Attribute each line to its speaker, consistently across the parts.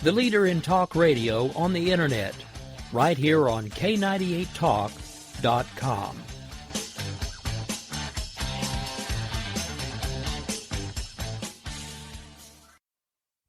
Speaker 1: the leader in talk radio on the Internet, right here on K98Talk.com.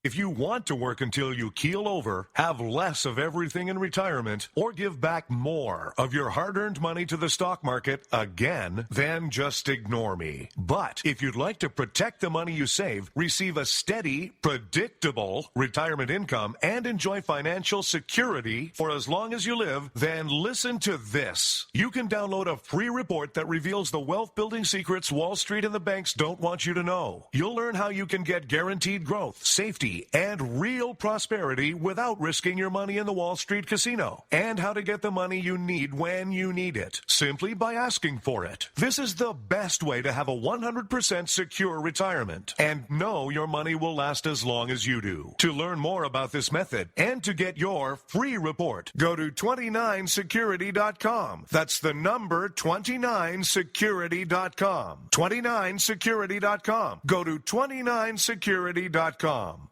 Speaker 2: If you want to work until you keel over, have less of everything in retirement, or give back more of your hard-earned money to the stock market again, then just ignore me. But if you'd like to protect the money you save, receive a steady, predictable retirement income, and enjoy financial security for as long as you live, then listen to this. You can download a free report that reveals the wealth-building secrets Wall Street and the banks don't want you to know. You'll learn how you can get guaranteed growth, safety, and real prosperity without risking your money in the Wall Street casino, and how to get the money you need when you need it, simply by asking for it. This is the best way to have a 100% secure retirement, and know your money will last as long as you do. To learn more about this method and to get your free report, go to 29security.com. That's the number 29security.com. 29security.com. Go to 29security.com.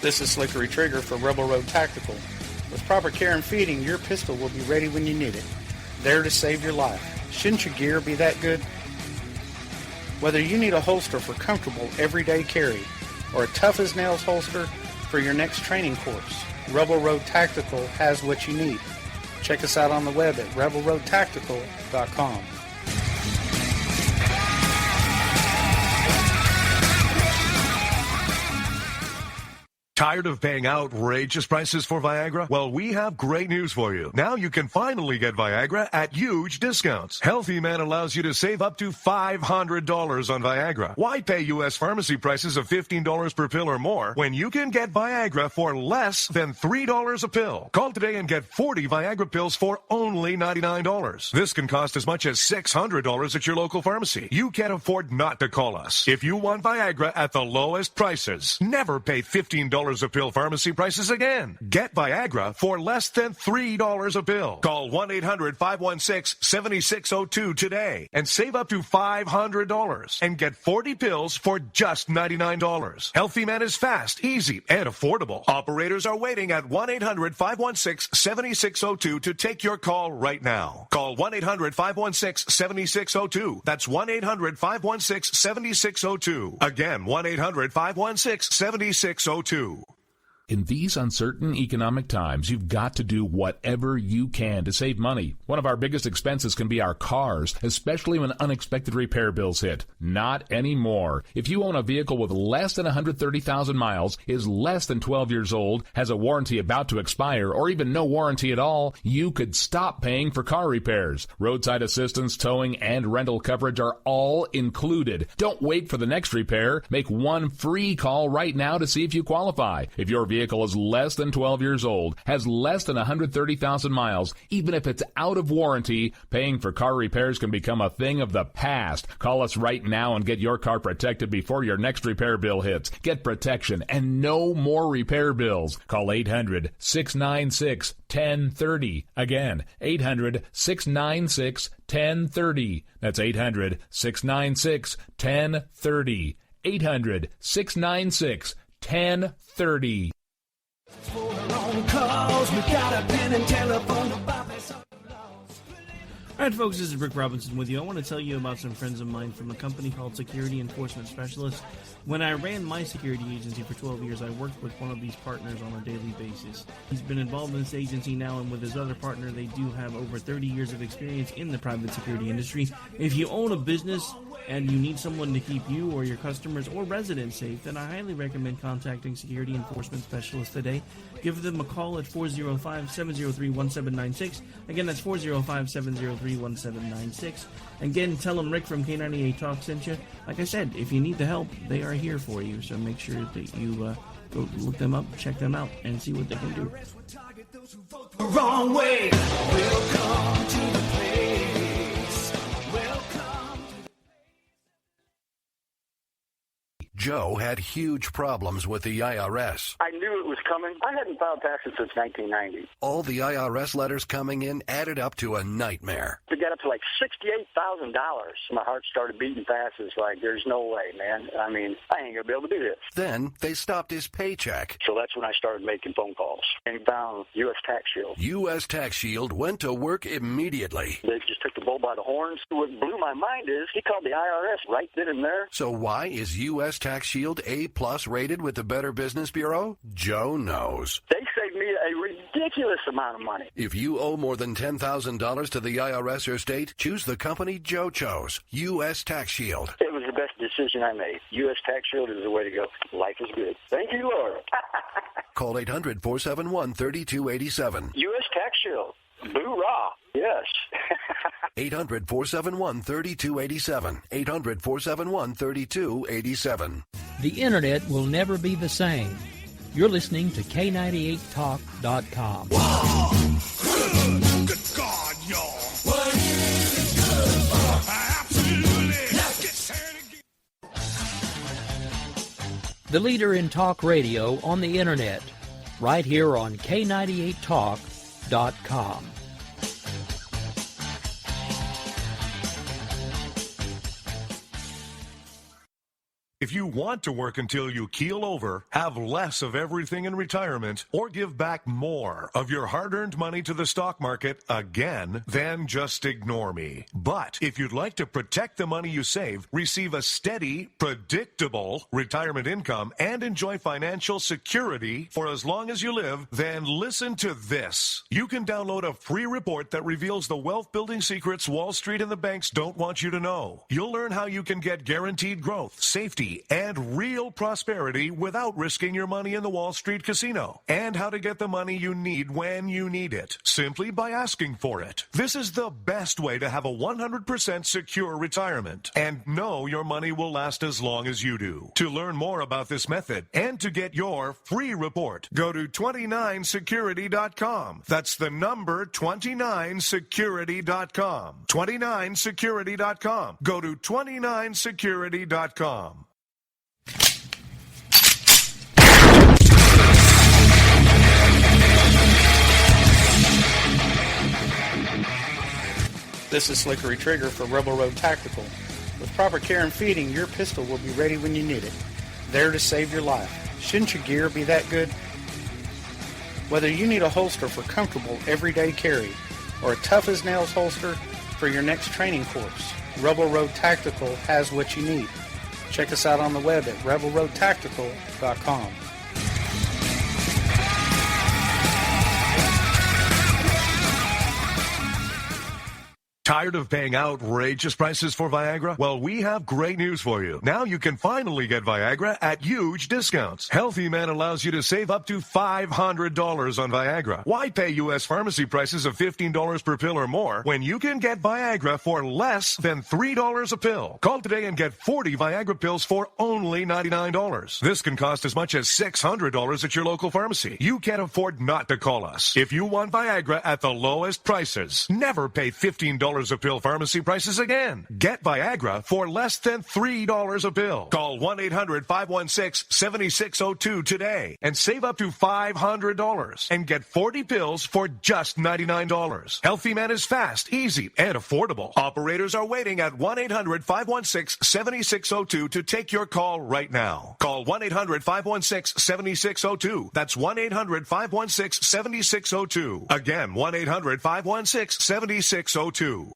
Speaker 3: This is Slickery Trigger for Rebel Road Tactical. With proper care and feeding, your pistol will be ready when you need it. There to save your life. Shouldn't your gear be that good? Whether you need a holster for comfortable everyday carry or a tough-as-nails holster for your next training course, Rebel Road Tactical has what you need. Check us out on the web at rebelroadtactical.com.
Speaker 2: Tired of paying outrageous prices for Viagra? Well, we have great news for you. Now you can finally get Viagra at huge discounts. Healthy Man allows you to save up to $500 on Viagra. Why pay U.S. pharmacy prices of $15 per pill or more when you can get Viagra for less than $3 a pill? Call today and get 40 Viagra pills for only $99. This can cost as much as $600 at your local pharmacy. You can't afford not to call us. If you want Viagra at the lowest prices, never pay $15 a pill pharmacy prices again. Get Viagra for less than $3 a pill. Call 1-800-516-7602 today and save up to $500 and get 40 pills for just $99. Healthy Man is fast, easy, and affordable. Operators are waiting at 1-800-516-7602 to take your call right now. Call 1-800-516-7602. That's 1-800-516-7602. Again, 1-800-516-7602.
Speaker 4: In these uncertain economic times, you've got to do whatever you can to save money. One of our biggest expenses can be our cars, especially when unexpected repair bills hit. Not anymore. If you own a vehicle with less than 130,000 miles, is less than 12 years old, has a warranty about to expire, or even no warranty at all, you could stop paying for car repairs. Roadside assistance, towing, and rental coverage are all included. Don't wait for the next repair. Make one free call right now to see if you qualify. If your vehicle is less than 12 years old, has less than 130,000 miles, even if it's out of warranty, paying for car repairs can become a thing of the past. Call us right now and get your car protected before your next repair bill hits. Get protection and no more repair bills. Call 800-696-1030. Again, 800-696-1030. That's 800-696-1030. 800-696-1030.
Speaker 5: All right, folks, this is Rick Robinson with you. I want to tell you about some friends of mine from a company called Security Enforcement Specialists. When I ran my security agency for 12 years, I worked with one of these partners on a daily basis. He's been involved in this agency now, and with his other partner, they do have over 30 years of experience in the private security industry. If you own a business and you need someone to keep you or your customers or residents safe, then I highly recommend contacting Security Enforcement Specialists today. Give them a call at 405-703-1796. Again, that's 405-703-1796. Again, tell them Rick from K98 Talk sent you. Like I said, if you need the help, they are here for you. So make sure that you go look them up, check them out, and see what they can do.
Speaker 6: Wrong way. Welcome to the place. Welcome.
Speaker 7: Joe had huge problems with the IRS.
Speaker 8: I knew it was coming. I hadn't filed taxes since 1990.
Speaker 7: All the IRS letters coming in added up to a nightmare.
Speaker 8: To get up to like $68,000, my heart started beating fast. It's like, there's no way, man. I mean, I ain't going to be able to do this.
Speaker 7: Then they stopped his paycheck.
Speaker 8: So that's when I started making phone calls and found U.S. Tax Shield.
Speaker 7: U.S. Tax Shield went to work immediately.
Speaker 8: They just took the bull by the horns. What blew my mind is he called the IRS right then and there.
Speaker 7: So why is U.S. Tax Shield A+ rated with the Better Business Bureau? Joe knows.
Speaker 8: They saved me a ridiculous amount of money.
Speaker 7: If you owe more than $10,000 to the IRS or state, choose the company Joe chose, U.S. Tax Shield.
Speaker 8: It was the best decision I made. U.S. Tax Shield is the way to go. Life is good. Thank you, Lord.
Speaker 7: Call 800-471-3287.
Speaker 8: U.S. Tax Shield. Boo-rah. Yes.
Speaker 7: 800-471-3287. 800-471-3287.
Speaker 1: The Internet will never be the same. You're listening to K98Talk.com.
Speaker 6: Whoa! Good God, y'all. What is it good for? Absolutely. Let's get started again.
Speaker 1: The leader in talk radio on the Internet. Right here on K98Talk.com.
Speaker 2: If you want to work until you keel over, have less of everything in retirement, or give back more of your hard-earned money to the stock market again, then just ignore me. But if you'd like to protect the money you save, receive a steady, predictable retirement income, and enjoy financial security for as long as you live, then listen to this. You can download a free report that reveals the wealth-building secrets Wall Street and the banks don't want you to know. You'll learn how you can get guaranteed growth, safety, and real prosperity without risking your money in the Wall Street casino, and how to get the money you need when you need it, simply by asking for it. This is the best way to have a 100% secure retirement, and know your money will last as long as you do. To learn more about this method, and to get your free report, go to 29security.com. That's the number 29security.com. 29security.com. Go to 29security.com.
Speaker 3: This is Slickery Trigger for Rebel Road Tactical. With proper care and feeding, your pistol will be ready when you need it. There to save your life. Shouldn't your gear be that good? Whether you need a holster for comfortable everyday carry, or a tough-as-nails holster for your next training course, Rebel Road Tactical has what you need. Check us out on the web at rebelroadtactical.com.
Speaker 2: Tired of paying outrageous prices for Viagra? Well, we have great news for you. Now you can finally get Viagra at huge discounts. Healthy Man allows you to save up to $500 on Viagra. Why pay U.S. pharmacy prices of $15 per pill or more when you can get Viagra for less than $3 a pill? Call today and get 40 Viagra pills for only $99. This can cost as much as $600 at your local pharmacy. You can't afford not to call us. If you want Viagra at the lowest prices, never pay $15 a pill pharmacy prices again. Get Viagra for less than $3 a pill. Call 1-800-516-7602 today and save up to $500 and get 40 pills for just $99. Healthy Man is fast, easy, and affordable. Operators are waiting at 1-800-516-7602 to take your call right now. Call 1-800-516-7602. That's 1-800-516-7602. Again, 1-800-516-7602.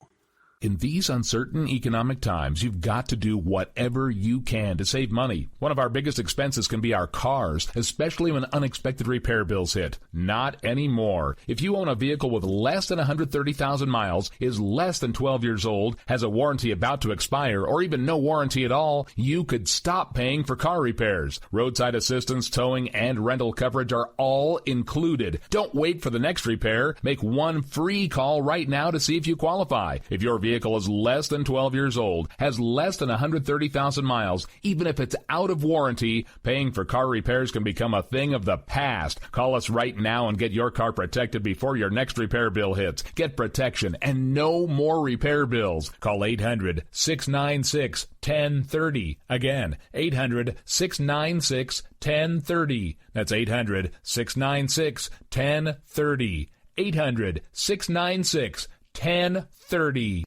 Speaker 4: In these uncertain economic times, you've got to do whatever you can to save money. One of our biggest expenses can be our cars, especially when unexpected repair bills hit. Not anymore. If you own a vehicle with less than 130,000 miles, is less than 12 years old, has a warranty about to expire, or even no warranty at all, you could stop paying for car repairs. Roadside assistance, towing, and rental coverage are all included. Don't wait for the next repair. Make one free call right now to see if you qualify. If your vehicle vehicle is less than 12 years old, has less than 130,000 miles, even if it's out of warranty, paying for car repairs can become a thing of the past. Call us right now and get your car protected before your next repair bill hits. Get protection and no more repair bills. Call 800-696-1030. Again, 800-696-1030. That's 800-696-1030. 800-696-1030.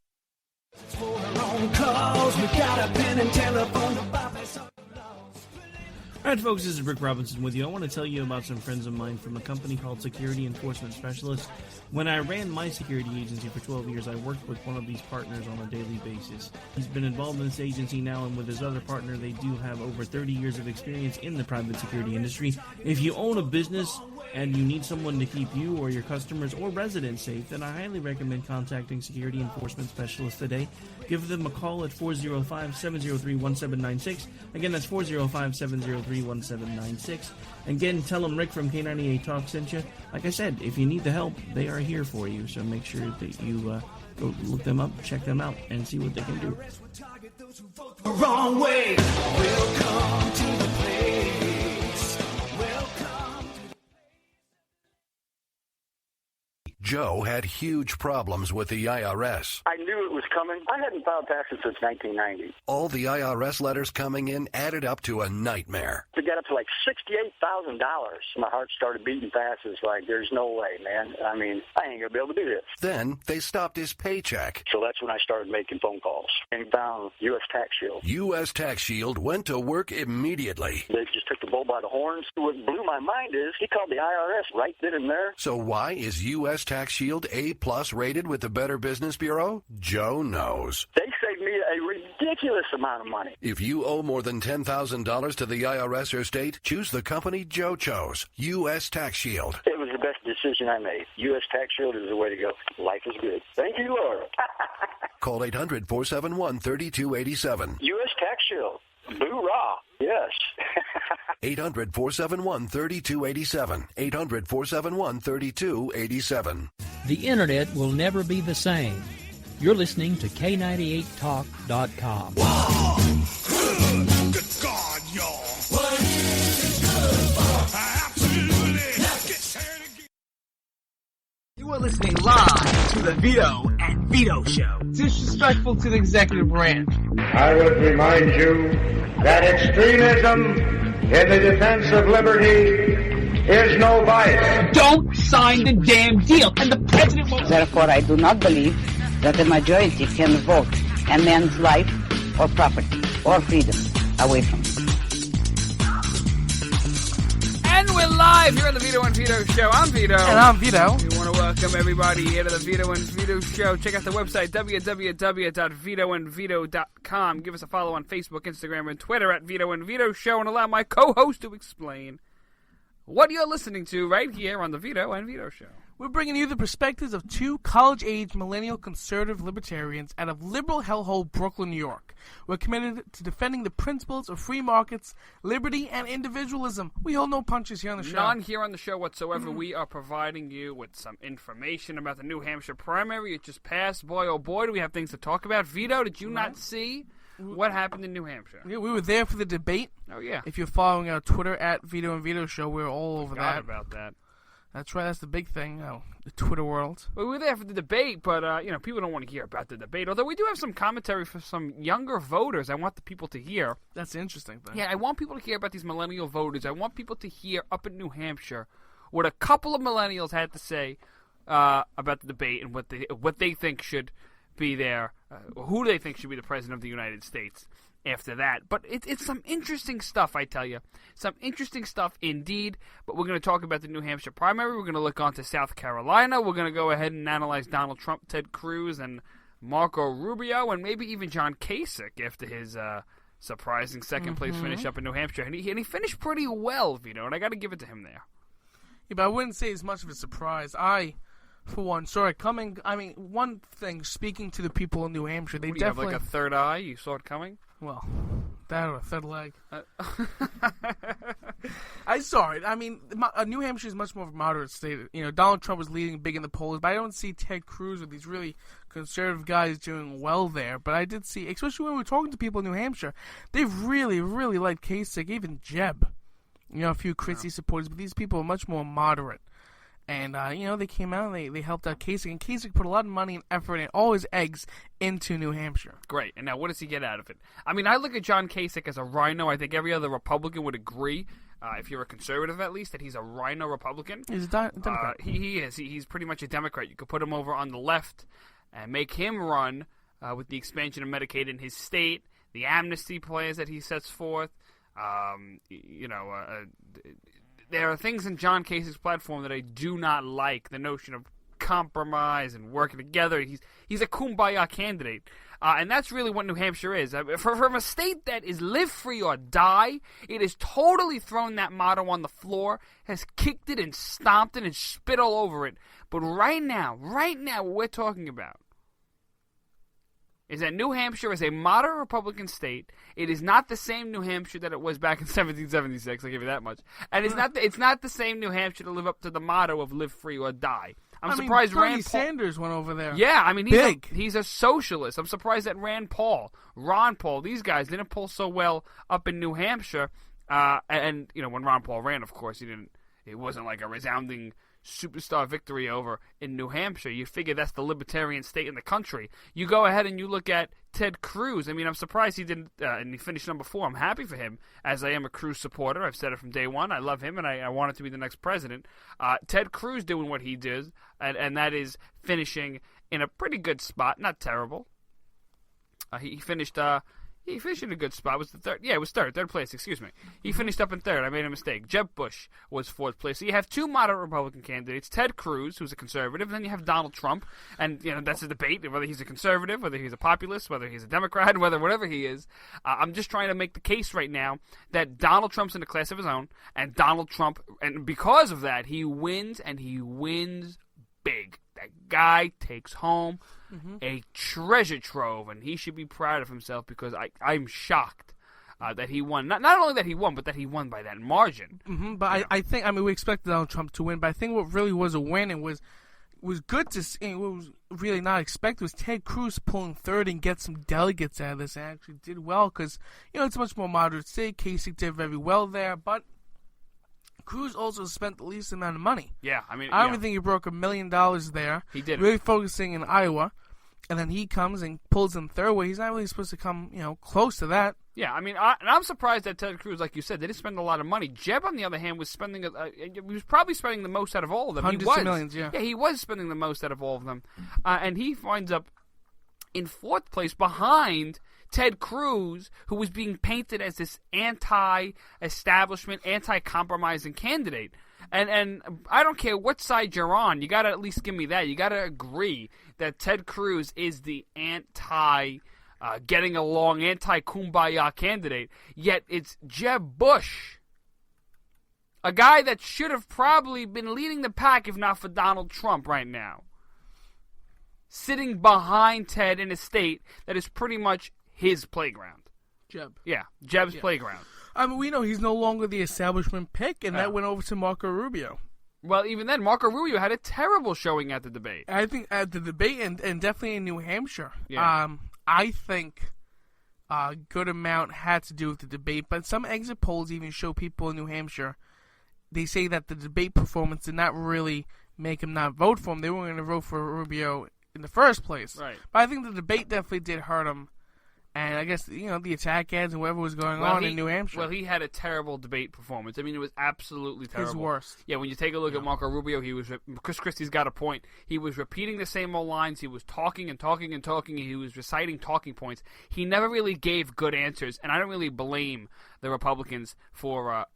Speaker 5: All right, folks, this is Rick Robinson with you. I want to tell you about some friends of mine from a company called Security Enforcement Specialists. When I ran my security agency for 12 years, I worked with one of these partners on a daily basis. He's been involved in this agency now, and with his other partner, they do have over 30 years of experience in the private security industry. If you own a business and you need someone to keep you or your customers or residents safe, then I highly recommend contacting Security Enforcement Specialists today. Give them a call at 405-703-1796. Again, that's 405-703-1796. And again, tell them Rick from K98 Talk sent you. Like I said, if you need the help, they are here for you. So make sure that you go look them up, check them out, and see what they can do.
Speaker 6: Wrong way. Welcome to the place. Welcome.
Speaker 7: Joe had huge problems with the IRS.
Speaker 8: I knew it was coming. I hadn't filed taxes since 1990.
Speaker 7: All the IRS letters coming in added up to a nightmare.
Speaker 8: To get up to like $68,000, my heart started beating fast. It's like, there's no way, man. I mean, I ain't going to be able to do this.
Speaker 7: Then they stopped his paycheck.
Speaker 8: So that's when I started making phone calls and found U.S. Tax Shield.
Speaker 7: U.S. Tax Shield went to work immediately.
Speaker 8: They just took the bull by the horns. What blew my mind is he called the IRS right then and there.
Speaker 7: So why is U.S. Tax Shield A+ rated with the Better Business Bureau? Joe knows.
Speaker 8: They saved me a ridiculous amount of money.
Speaker 7: If you owe more than $10,000 to the IRS or state, choose the company Joe chose, U.S. Tax Shield.
Speaker 8: It was the best decision I made. U.S. Tax Shield is the way to go. Life is good. Thank you, Lord.
Speaker 7: Call 800-471-3287.
Speaker 8: U.S. Tax Shield. Boo-rah. Yes.
Speaker 7: 800-471-3287. 800-471-3287.
Speaker 1: The Internet will never be the same. You're listening to K98Talk.com.
Speaker 6: Good God, y'all. What is it good for? Absolutely. Let's get started again.
Speaker 9: You are listening live to the Vito and Vito Show. Disrespectful to the executive branch.
Speaker 10: I would remind you that extremism in the defense of liberty is no vice.
Speaker 9: Don't sign the damn deal, and the president won't.
Speaker 11: Therefore, I do not believe that the majority can vote a man's life or property or freedom away from him.
Speaker 12: And we're live here on the Vito and Vito Show. I'm Vito.
Speaker 9: And I'm Vito.
Speaker 12: We want to welcome everybody here to the Vito and Vito Show. Check out the website, www.vitoandvito.com. Give us a follow on Facebook, Instagram, and Twitter at Vito and Vito Show, and allow my co-host to explain what you're listening to right here on the Vito and Vito Show.
Speaker 13: We're bringing you the perspectives of two college-age millennial conservative libertarians out of liberal hellhole Brooklyn, New York. We're committed to defending the principles of free markets, liberty, and individualism. We hold no punches here on the show.
Speaker 12: None here on the show whatsoever. We are providing you with some information about the New Hampshire primary. It just passed. Boy, oh boy, do we have things to talk about. Vito, did you not see what happened in New Hampshire?
Speaker 13: Yeah, we were there for the debate.
Speaker 12: Oh, yeah.
Speaker 13: If you're following our Twitter at Vito and Vito Show, we're all over
Speaker 12: Forgot
Speaker 13: that.
Speaker 12: about that.
Speaker 13: That's right. That's the big thing. The Twitter world.
Speaker 12: Well, we were there for the debate, but people don't want to hear about the debate. Although we do have some commentary for some younger voters. I want the people to hear.
Speaker 13: That's the interesting thing.
Speaker 12: Yeah, I want people to hear about these millennial voters. I want people to hear up in New Hampshire what a couple of millennials had to say about the debate and what they think should be there, who they think should be the president of the United States after that. But it's some interesting stuff, I tell you. Some interesting stuff indeed. But we're going to talk about the New Hampshire primary. We're going to look on to South Carolina. We're going to go ahead and analyze Donald Trump, Ted Cruz, and Marco Rubio, and maybe even John Kasich after his surprising second-place finish up in New Hampshire. And he finished pretty well, Vito, and I got to give it to him there.
Speaker 13: Yeah, but I wouldn't say it's much of a surprise. For one, one thing, speaking to the people in New Hampshire, they definitely...
Speaker 12: have like a third eye? You saw it coming?
Speaker 13: Well, that or a third leg. I saw it. I mean, New Hampshire is much more of a moderate state. You know, Donald Trump was leading big in the polls, but I don't see Ted Cruz or these really conservative guys doing well there. But I did see, especially when we were talking to people in New Hampshire, they really, really liked Kasich, even Jeb. You know, a few Christie supporters, but these people are much more moderate. And, you know, they came out and they helped out Kasich. And Kasich put a lot of money and effort and all his eggs into New Hampshire.
Speaker 12: Great. And now what does he get out of it? I mean, I look at John Kasich as a rhino. I think every other Republican would agree, if you're a conservative at least, that he's a rhino Republican.
Speaker 13: He's a Democrat.
Speaker 12: He is. He's pretty much a Democrat. You could put him over on the left and make him run with the expansion of Medicaid in his state, the amnesty plans that he sets forth. There are things in John Kasich's platform that I do not like. The notion of compromise and working together. He's a kumbaya candidate. And that's really what New Hampshire is. From a state that is live free or die, it has totally thrown that motto on the floor, has kicked it and stomped it and spit all over it. But right now, what we're talking about is that New Hampshire is a moderate Republican state. It is not the same New Hampshire that it was back in 1776, I'll give you that much. And it's not the same New Hampshire to live up to the motto of live free or die. I'm surprised
Speaker 13: Bernie
Speaker 12: Rand Paul...
Speaker 13: Sanders went over there.
Speaker 12: Yeah, I mean, he's a socialist. I'm surprised that Ron Paul, these guys didn't pull so well up in New Hampshire. And you know, when Ron Paul ran, of course, it wasn't like a resounding superstar victory over in New Hampshire. You figure that's the libertarian state in the country. You go ahead and you look at Ted Cruz. I mean, I'm surprised he didn't, and he finished number 4. I'm happy for him, as I am a Cruz supporter. I've said it from day one. I love him, and I want him to be the next president. Ted Cruz doing what he did, and that is finishing in a pretty good spot. Not terrible. He finished in a good spot. Was the third? Yeah, it was third place. Excuse me. He finished up in third. I made a mistake. Jeb Bush was 4th place. So you have 2 moderate Republican candidates: Ted Cruz, who's a conservative, and then you have Donald Trump. And you know that's a debate whether he's a conservative, whether he's a populist, whether he's a Democrat, whatever he is. I'm just trying to make the case right now that Donald Trump's in a class of his own, and Donald Trump, and because of that, he wins, and he wins big. That guy takes home a treasure trove, and he should be proud of himself because I'm shocked that he won. Not only that he won, but that he won by that margin.
Speaker 13: But I think, we expected Donald Trump to win, but I think what really was a win and was good to see, what was really not expected was Ted Cruz pulling third and get some delegates out of this, and actually did well because, it's a much more moderate state. Kasich did very well there, but Cruz also spent the least amount of money.
Speaker 12: Yeah, I mean,
Speaker 13: I don't even think he broke $1 million there.
Speaker 12: He did.
Speaker 13: Really focusing in Iowa, and then he comes and pulls in third, where he's not really supposed to come, close to that.
Speaker 12: Yeah, I mean, and I'm surprised that Ted Cruz, like you said, they didn't spend a lot of money. Jeb, on the other hand, was spending. He was probably spending the most out of all of them.
Speaker 13: Hundreds of millions, yeah.
Speaker 12: Yeah, he was spending the most out of all of them, and he winds up in 4th place behind Ted Cruz, who was being painted as this anti-establishment, anti-compromising candidate. And I don't care what side you're on, you got to at least give me that. You got to agree that Ted Cruz is the getting along, anti-kumbaya candidate. Yet it's Jeb Bush, a guy that should have probably been leading the pack if not for Donald Trump right now, sitting behind Ted in a state that is pretty much his playground.
Speaker 13: Jeb.
Speaker 12: Yeah, Jeb's playground.
Speaker 13: I mean, we know he's no longer the establishment pick, and that went over to Marco Rubio.
Speaker 12: Well, even then, Marco Rubio had a terrible showing at the debate.
Speaker 13: I think at the debate, and definitely in New Hampshire.
Speaker 12: Yeah.
Speaker 13: I think a good amount had to do with the debate, but some exit polls even show people in New Hampshire, they say that the debate performance did not really make him not vote for him. They weren't going to vote for Rubio in the first place.
Speaker 12: Right.
Speaker 13: But I think the debate definitely did hurt him. And I guess, the attack ads and whatever was going on in New Hampshire.
Speaker 12: Well, he had a terrible debate performance. I mean, it was absolutely terrible.
Speaker 13: His worst.
Speaker 12: Yeah, when you take a look at Marco Rubio, Chris Christie's got a point. He was repeating the same old lines. He was talking and talking and talking. He was reciting talking points. He never really gave good answers, and I don't really blame the Republicans for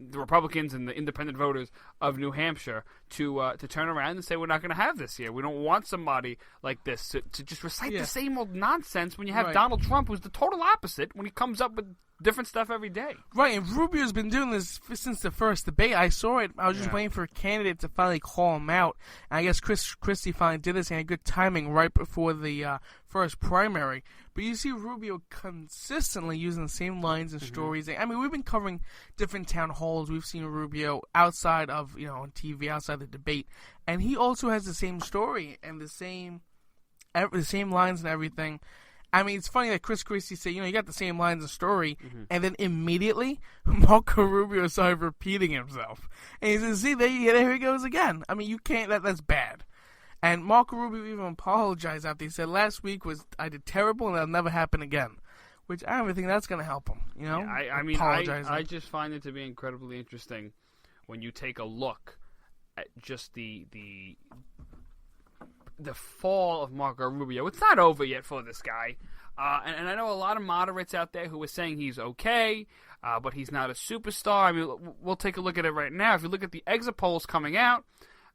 Speaker 12: the Republicans and the independent voters of New Hampshire to turn around and say we're not going to have this here. We don't want somebody like this to just recite the same old nonsense when you have Donald Trump, who's the total opposite when he comes up with different stuff every day.
Speaker 13: Right, and Rubio's been doing this since the first debate. I saw it. I was just waiting for a candidate to finally call him out. And I guess Chris Christie finally did this and had good timing right before the first primary. But you see Rubio consistently using the same lines and stories. I mean, we've been covering different town halls. We've seen Rubio outside of, on TV, outside the debate. And he also has the same story and the same lines and everything. I mean, it's funny that Chris Christie said, you got the same lines of story, and then immediately Marco Rubio started repeating himself. And he says, see, there he goes again. I mean, you can't, that's bad. And Marco Rubio even apologized after he said, last week I did terrible and that'll never happen again. Which I don't even think that's going to help him,
Speaker 12: Yeah, I mean, I just find it to be incredibly interesting when you take a look at just the fall of Marco Rubio. It's not over yet for this guy. And I know a lot of moderates out there who are saying he's okay, but he's not a superstar. I mean, we'll take a look at it right now. If you look at the exit polls coming out,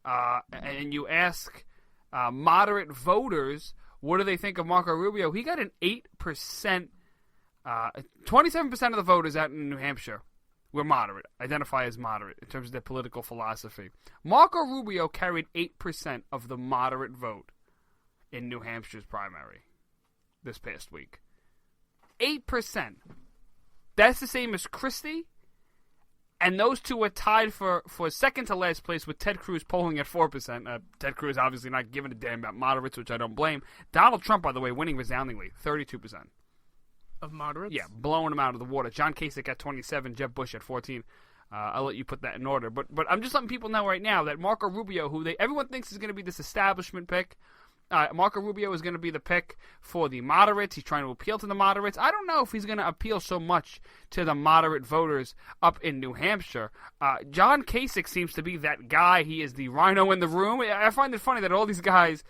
Speaker 12: and you ask moderate voters, what do they think of Marco Rubio? He got an 8%, 27% of the voters out in New Hampshire were moderate, identify as moderate in terms of their political philosophy. Marco Rubio carried 8% of the moderate vote in New Hampshire's primary this past week. 8%. That's the same as Christie, and those two are tied for second to last place with Ted Cruz polling at 4%. Ted Cruz obviously not giving a damn about moderates, which I don't blame. Donald Trump, by the way, winning resoundingly, 32%.
Speaker 13: Of moderates?
Speaker 12: Yeah, blowing them out of the water. John Kasich at 27, Jeb Bush at 14. I'll let you put that in order. But I'm just letting people know right now that Marco Rubio, who everyone thinks is going to be this establishment pick, Marco Rubio is going to be the pick for the moderates. He's trying to appeal to the moderates. I don't know if he's going to appeal so much to the moderate voters up in New Hampshire. John Kasich seems to be that guy. He is the rhino in the room. I find it funny that all these guys...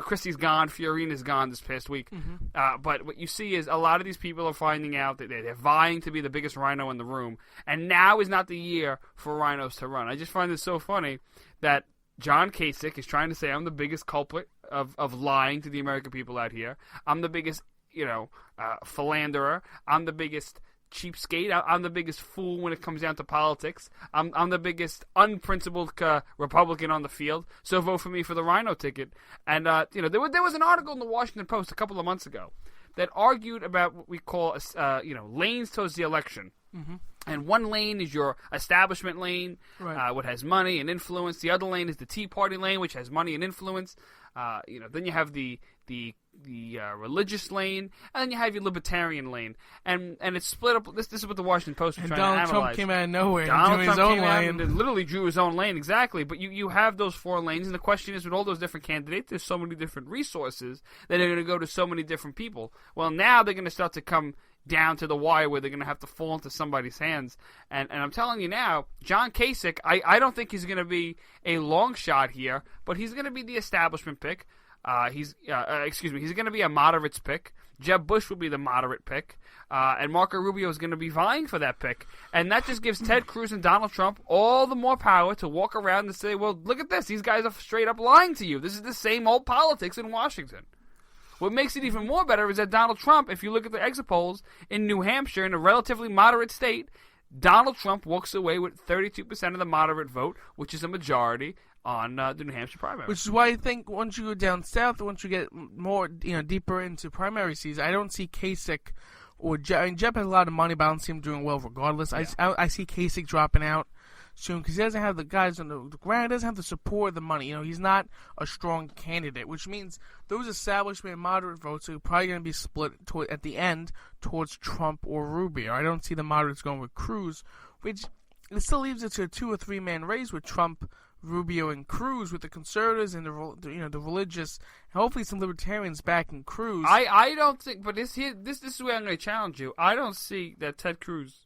Speaker 12: Christie's gone, Fiorina's gone this past week. But what you see is a lot of these people are finding out that they're vying to be the biggest rhino in the room. And now is not the year for rhinos to run. I just find it so funny that John Kasich is trying to say, I'm the biggest culprit of lying to the American people out here. I'm the biggest, philanderer. I'm the biggest cheapskate. I'm the biggest fool when it comes down to politics. I'm the biggest unprincipled Republican on the field. So vote for me for the rhino ticket. And there was an article in the Washington Post a couple of months ago that argued about what we call lanes towards the election. And one lane is your establishment lane, what has money and influence. The other lane is the Tea Party lane, which has money and influence. Then you have the religious lane, and then you have your libertarian lane, and it's split up. This is what the Washington Post was trying to analyze.
Speaker 13: Donald Trump came out of nowhere
Speaker 12: Donald
Speaker 13: and
Speaker 12: Trump
Speaker 13: drew his own
Speaker 12: came out
Speaker 13: lane.
Speaker 12: and literally drew his own lane, exactly. But you have those four lanes, and the question is, with all those different candidates, there's so many different resources that are going to go to so many different people. Well, now they're going to start to come down to the wire where they're going to have to fall into somebody's hands. And I'm telling you now, John Kasich, I don't think he's going to be a long shot here, but he's going to be the establishment pick. He's going to be a moderate's pick. Jeb Bush will be the moderate pick. And Marco Rubio is going to be vying for that pick. And that just gives Ted Cruz and Donald Trump all the more power to walk around and say, well, look at this. These guys are straight up lying to you. This is the same old politics in Washington. What makes it even more better is that Donald Trump, if you look at the exit polls in New Hampshire, in a relatively moderate state, Donald Trump walks away with 32% of the moderate vote, which is a majority on the New Hampshire primary.
Speaker 13: Which is why I think once you go down south, once you get more deeper into primary season, I don't see Kasich or Jeb. I mean, Jeb has a lot of money, but I don't see him doing well regardless. Yeah. I see Kasich dropping out soon because he doesn't have the guys on the ground. He doesn't have the support of the money. He's not a strong candidate, which means those establishment moderate votes are probably going to be split at the end towards Trump or Rubio. I don't see the moderates going with Cruz, which it still leaves it to a 2 or 3 man race with Trump, Rubio, and Cruz, with the conservatives and the religious, and hopefully some libertarians backing Cruz.
Speaker 12: I don't think, but this is where I'm going to challenge you. I don't see that Ted Cruz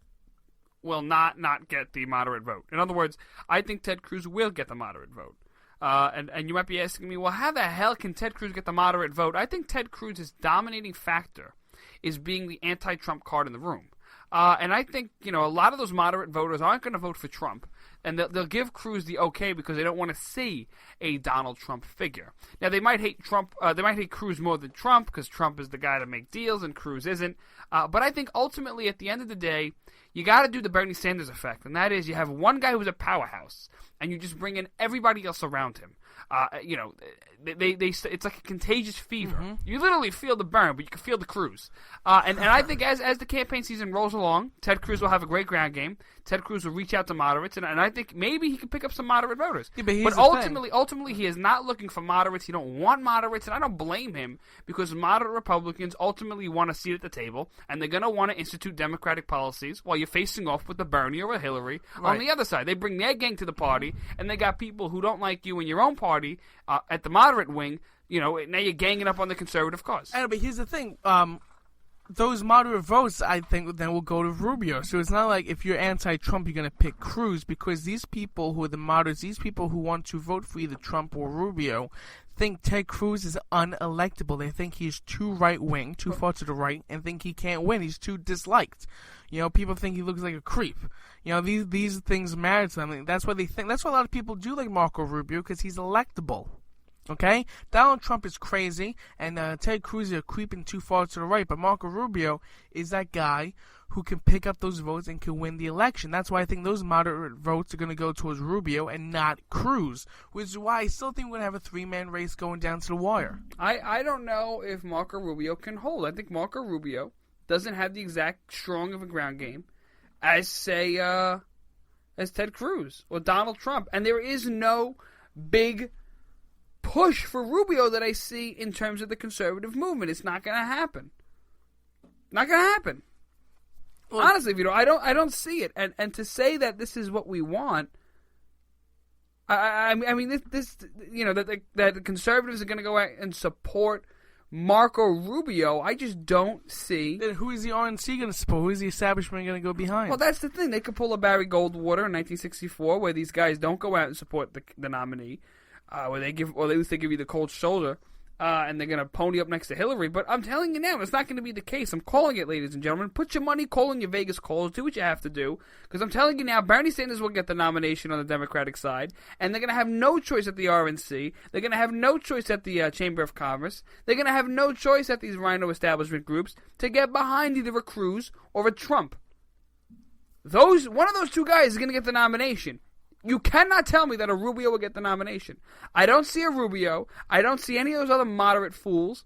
Speaker 12: will not get the moderate vote. In other words, I think Ted Cruz will get the moderate vote. And you might be asking me, well, how the hell can Ted Cruz get the moderate vote? I think Ted Cruz's dominating factor is being the anti-Trump card in the room. And I think, a lot of those moderate voters aren't going to vote for Trump. and they'll give Cruz the okay because they don't want to see a Donald Trump figure. Now they might hate Trump. They might hate Cruz more than Trump because Trump is the guy to make deals and Cruz isn't. But I think ultimately, at the end of the day, you got to do the Bernie Sanders effect, and that is you have one guy who's a powerhouse, and you just bring in everybody else around him. It's like a contagious fever.
Speaker 13: Mm-hmm.
Speaker 12: You literally feel the burn, but you can feel the cruise. And I think as the campaign season rolls along, Ted Cruz will have a great ground game. Ted Cruz will reach out to moderates, and I think maybe he can pick up some moderate voters.
Speaker 13: Yeah, but
Speaker 12: ultimately, he is not looking for moderates. He don't want moderates, and I don't blame him because moderate Republicans ultimately want a seat at the table, and they're going to want to institute democratic policies while you're facing off with the Bernie or a Hillary on the other side. They bring their gang to the party, and they got people who don't like you in your own party at the moderate wing. Now you're ganging up on the conservative cause.
Speaker 13: But here's the thing. Those moderate votes, I think, then will go to Rubio. So it's not like if you're anti-Trump, you're going to pick Cruz, because these people who are the moderates, these people who want to vote for either Trump or Rubio, think Ted Cruz is unelectable. They think he's too right-wing, too far to the right, and think he can't win. He's too disliked. People think he looks like a creep. These things matter to them. That's what they think. That's why a lot of people do like Marco Rubio, because he's electable. Okay? Donald Trump is crazy, and Ted Cruz are creeping too far to the right, but Marco Rubio is that guy who can pick up those votes and can win the election. That's why I think those moderate votes are going to go towards Rubio and not Cruz, which is why I still think we're going to have a three-man race going down to the wire.
Speaker 12: I don't know if Marco Rubio can hold. I think Marco Rubio doesn't have the exact strong of a ground game as, say, as Ted Cruz or Donald Trump. And there is no big push for Rubio that I see in terms of the conservative movement. It's not going to happen. Not going to happen. Well, honestly, Vito, I don't see it. And to say that this is what we want, I mean that the conservatives are going to go out and support Marco Rubio, I just don't see.
Speaker 13: Then who is the RNC going to support? Who is the establishment going to go behind?
Speaker 12: Well, that's the thing. They could pull a Barry Goldwater in 1964, where these guys don't go out and support the nominee. Where they give, or at least they give you the cold shoulder, and they're going to pony up next to Hillary. But I'm telling you now, it's not going to be the case. I'm calling it, ladies and gentlemen. Put your money, call in your Vegas calls, do what you have to do. Because I'm telling you now, Bernie Sanders will get the nomination on the Democratic side, and they're going to have no choice at the RNC. They're going to have no choice at the Chamber of Commerce. They're going to have no choice at these rhino establishment groups to get behind either a Cruz or a Trump. One of those two guys is going to get the nomination. You cannot tell me that a Rubio will get the nomination. I don't see a Rubio. I don't see any of those other moderate fools.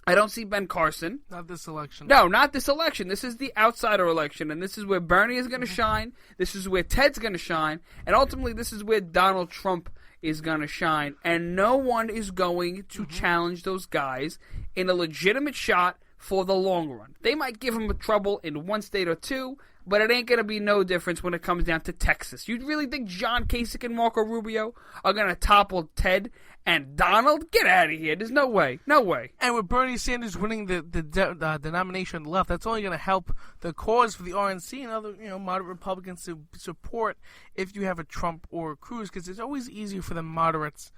Speaker 12: I don't see Ben Carson.
Speaker 13: Not this election.
Speaker 12: No, not this election. This is the outsider election, and this is where Bernie is going to shine. This is where Ted's going to shine, and ultimately this is where Donald Trump is going to shine. And no one is going to challenge those guys in a legitimate shot for the long run. They might give him trouble in one state or two, but it ain't going to be no difference when it comes down to Texas. You really think John Kasich and Marco Rubio are going to topple Ted and Donald? Get out of here. There's no way. No way.
Speaker 13: And with Bernie Sanders winning the nomination on the left, that's only going to help the cause for the RNC and other moderate Republicans to support if you have a Trump or a Cruz, because it's always easier for the moderates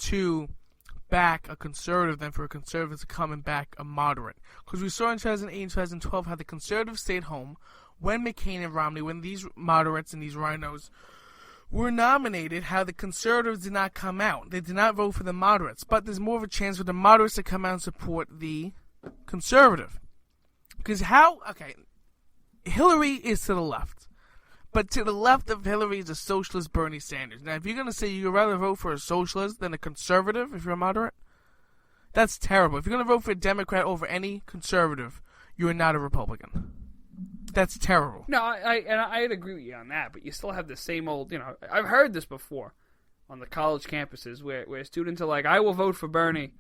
Speaker 13: to back a conservative than for a conservative to come and back a moderate. Because we saw in 2008 and 2012 how the conservatives stayed home when McCain and Romney, when these moderates and these rhinos were nominated, how the conservatives did not come out. They did not vote for the moderates. But there's more of a chance for the moderates to come out and support the conservative. Because Hillary is to the left. But to the left of Hillary is a socialist Bernie Sanders. Now, if you're going to say you'd rather vote for a socialist than a conservative, if you're a moderate, that's terrible. If you're going to vote for a Democrat over any conservative, you are not a Republican. That's terrible.
Speaker 12: No, I'd agree with you on that, but you still have the same old, I've heard this before on the college campuses where students are like, I will vote for Bernie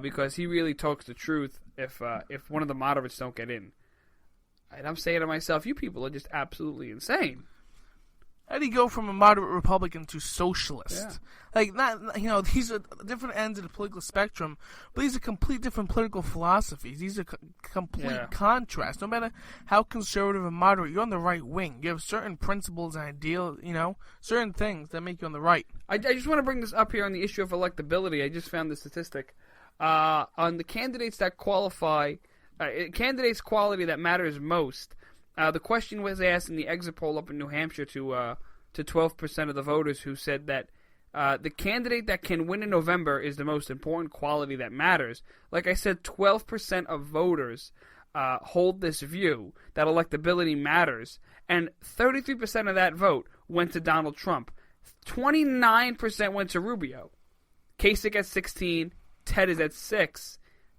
Speaker 12: because he really talks the truth if one of the moderates don't get in. And I'm saying to myself, you people are just absolutely insane.
Speaker 13: How do you go from a moderate Republican to socialist?
Speaker 12: Yeah.
Speaker 13: These are different ends of the political spectrum, but these are complete different political philosophies. These are complete contrasts. No matter how conservative or moderate, you're on the right wing. You have certain principles and ideals, certain things that make you on the right.
Speaker 12: I just want to bring this up here on the issue of electability. I just found the statistic. On the candidates that qualify, candidates' quality that matters most, the question was asked in the exit poll up in New Hampshire to to 12% of the voters who said that the candidate that can win in November is the most important quality that matters. Like I said, 12% of voters hold this view that electability matters, and 33% of that vote went to Donald Trump. 29% went to Rubio. Kasich at 16, Ted is at 6.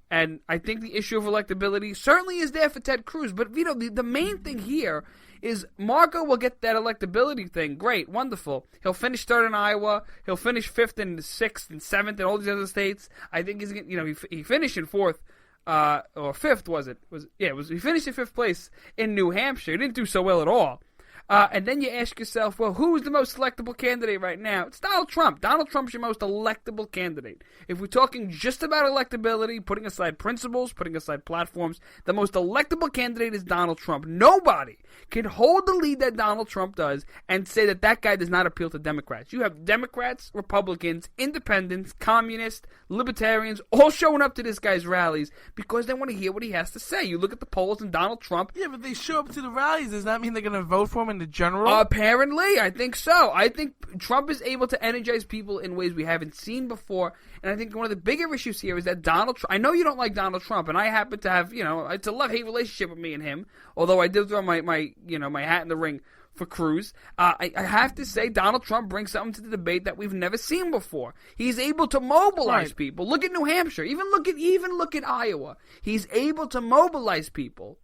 Speaker 12: And I think the issue of electability certainly is there for Ted Cruz. But, Vito, the main thing here is Marco will get that electability thing. Great, wonderful. He'll finish 3rd in Iowa. He'll finish 5th and 6th and 7th in all these other states. I think he's going he finished in 4th. Or 5th, was it? He finished in 5th place in New Hampshire. He didn't do so well at all. And then you ask yourself, well, who is the most electable candidate right now? It's Donald Trump. Donald Trump's your most electable candidate. If we're talking just about electability, putting aside principles, putting aside platforms, the most electable candidate is Donald Trump. Nobody can hold the lead that Donald Trump does and say that that guy does not appeal to Democrats. You have Democrats, Republicans, independents, communists, libertarians, all showing up to this guy's rallies because they want to hear what he has to say. You look at the polls and Donald Trump...
Speaker 13: Yeah, but they show up to the rallies. Does that mean they're going to vote for him in the general?
Speaker 12: Apparently, I think so. I think Trump is able to energize people in ways we haven't seen before, and I think one of the bigger issues here is that Donald Trump... I know you don't like Donald Trump, and I happen to have, it's a love-hate relationship with me and him, although I did throw my hat in the ring for Cruz. I have to say Donald Trump brings something to the debate that we've never seen before. He's able to mobilize people. Look at New Hampshire. Even look at Iowa. He's able to mobilize people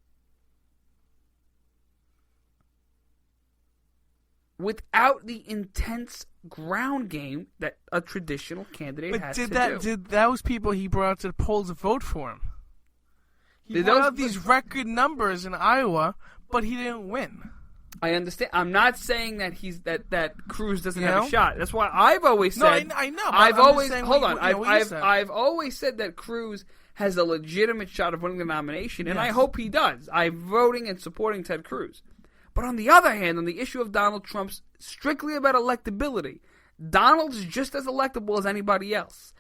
Speaker 12: without the intense ground game that a traditional candidate has to do.
Speaker 13: Did those people he brought out to the polls vote for him? He brought out these record numbers in Iowa, but he didn't win.
Speaker 12: I understand. I'm not saying that that Cruz doesn't have a shot. That's why I've always said.
Speaker 13: No, I know.
Speaker 12: I've always said that Cruz has a legitimate shot of winning the nomination, and I hope he does. I'm voting and supporting Ted Cruz. But on the other hand, on the issue of Donald Trump's strictly about electability, Donald's just as electable as anybody else.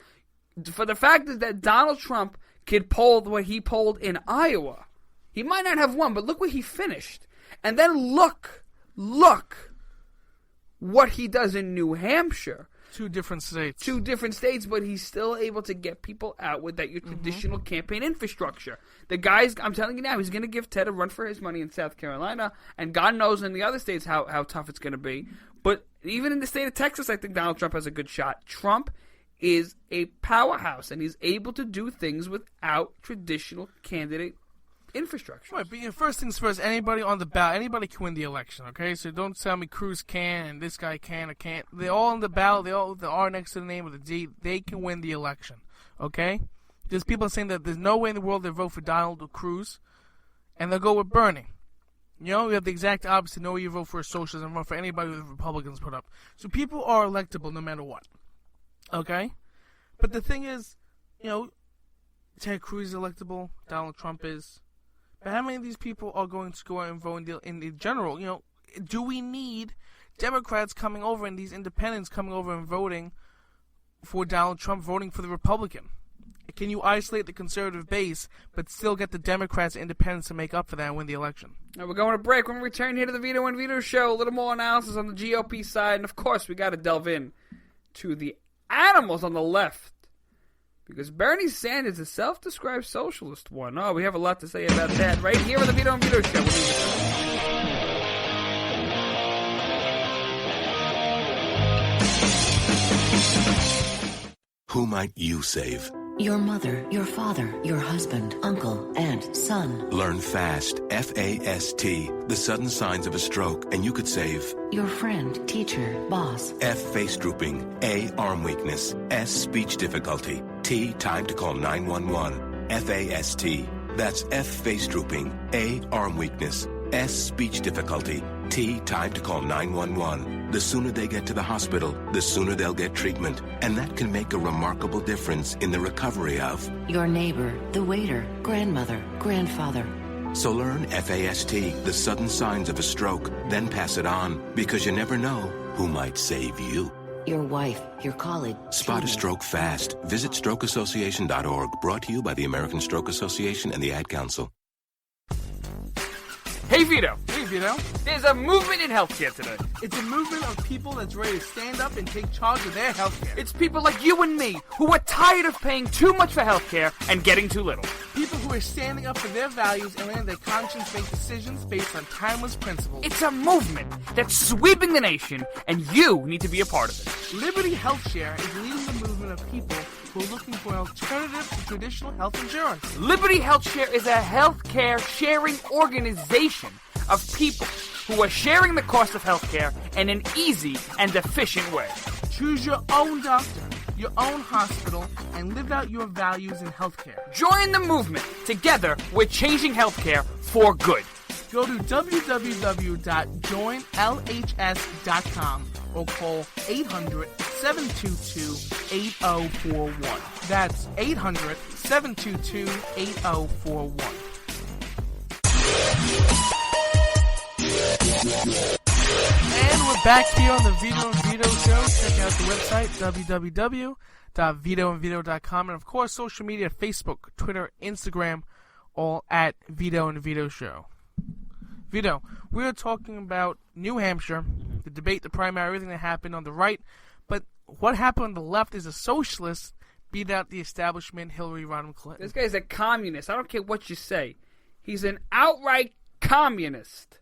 Speaker 12: For the fact is that Donald Trump could poll what he polled in Iowa. He might not have won, but look where he finished. And then look what he does in New Hampshire.
Speaker 13: Two different states,
Speaker 12: but he's still able to get people out with that your traditional campaign infrastructure. The guy's, I'm telling you now, he's going to give Ted a run for his money in South Carolina, and God knows in the other states how tough it's going to be. But even in the state of Texas, I think Donald Trump has a good shot. Trump is a powerhouse, and he's able to do things without traditional candidate infrastructure.
Speaker 13: Right, but first things first, anybody on the ballot, anybody can win the election, okay? So don't tell me Cruz can and this guy can or can't. They're all on the ballot. They all the R next to the name of the D. They can win the election, okay? There's people saying that there's no way in the world they vote for Donald or Cruz, and they'll go with Bernie. You have the exact opposite. No way you vote for a socialist and run for anybody the Republicans put up. So people are electable no matter what, okay? But the thing is, Ted Cruz is electable. Donald Trump is. But how many of these people are going to go out and vote in the general? Do we need Democrats coming over and these independents coming over and voting for Donald Trump, voting for the Republican? Can you isolate the conservative base, but still get the Democrats and independents to make up for that and win the election?
Speaker 12: Now we're going to break. When we return here to the Vito and Vito Show, a little more analysis on the GOP side, and of course we got to delve in to the animals on the left. Because Bernie Sanders is a self-described socialist one. Oh, we have a lot to say about that right here on the Vito and Vito Show.
Speaker 14: Who might you save?
Speaker 15: Your mother, your father, your husband, uncle, aunt, son.
Speaker 14: Learn FAST, F-A-S-T, the sudden signs of a stroke, and you could save
Speaker 15: your friend, teacher, boss.
Speaker 14: F, face drooping. A, arm weakness. S, speech difficulty. T, time to call 911. F-A-S-T. That's F, face drooping. A, arm weakness. S, speech difficulty. T, time to call 911. The sooner they get to the hospital, the sooner they'll get treatment. And that can make a remarkable difference in the recovery of
Speaker 15: your neighbor, the waiter, grandmother, grandfather.
Speaker 14: So learn FAST, the sudden signs of a stroke, then pass it on, because you never know who might save you.
Speaker 15: Your wife, your colleague.
Speaker 14: Spot a stroke fast. Visit strokeassociation.org. Brought to you by the American Stroke Association and the Ad Council.
Speaker 12: Hey Vito, we've
Speaker 13: Vito?
Speaker 12: There's a movement in healthcare today.
Speaker 13: It's a movement of people that's ready to stand up and take charge of their healthcare.
Speaker 12: It's people like you and me who are tired of paying too much for healthcare and getting too little.
Speaker 13: People who are standing up for their values and letting their conscience make decisions based on timeless principles.
Speaker 12: It's a movement that's sweeping the nation, and you need to be a part of it.
Speaker 13: Liberty HealthShare is leading the movement of people who are looking for an alternative to traditional health insurance.
Speaker 12: Liberty HealthShare is a healthcare sharing organization of people who are sharing the cost of healthcare in an easy and efficient way.
Speaker 13: Choose your own doctor, your own hospital, and live out your values in healthcare.
Speaker 12: Join the movement. Together, we're changing healthcare for good.
Speaker 13: Go to www.joinlhs.com or call 800-722-8041. That's 800-722-8041. And we're back here on the Vito and Vito Show. Check out the website, www.vitoandvito.com. And, of course, social media, Facebook, Twitter, Instagram, all at Vito and Vito Show. Vito, we are talking about New Hampshire, the debate, the primary, everything that happened on the right. But what happened on the left is a socialist beat out the establishment, Hillary Rodham Clinton.
Speaker 12: This guy's a communist. I don't care what you say. He's an outright communist.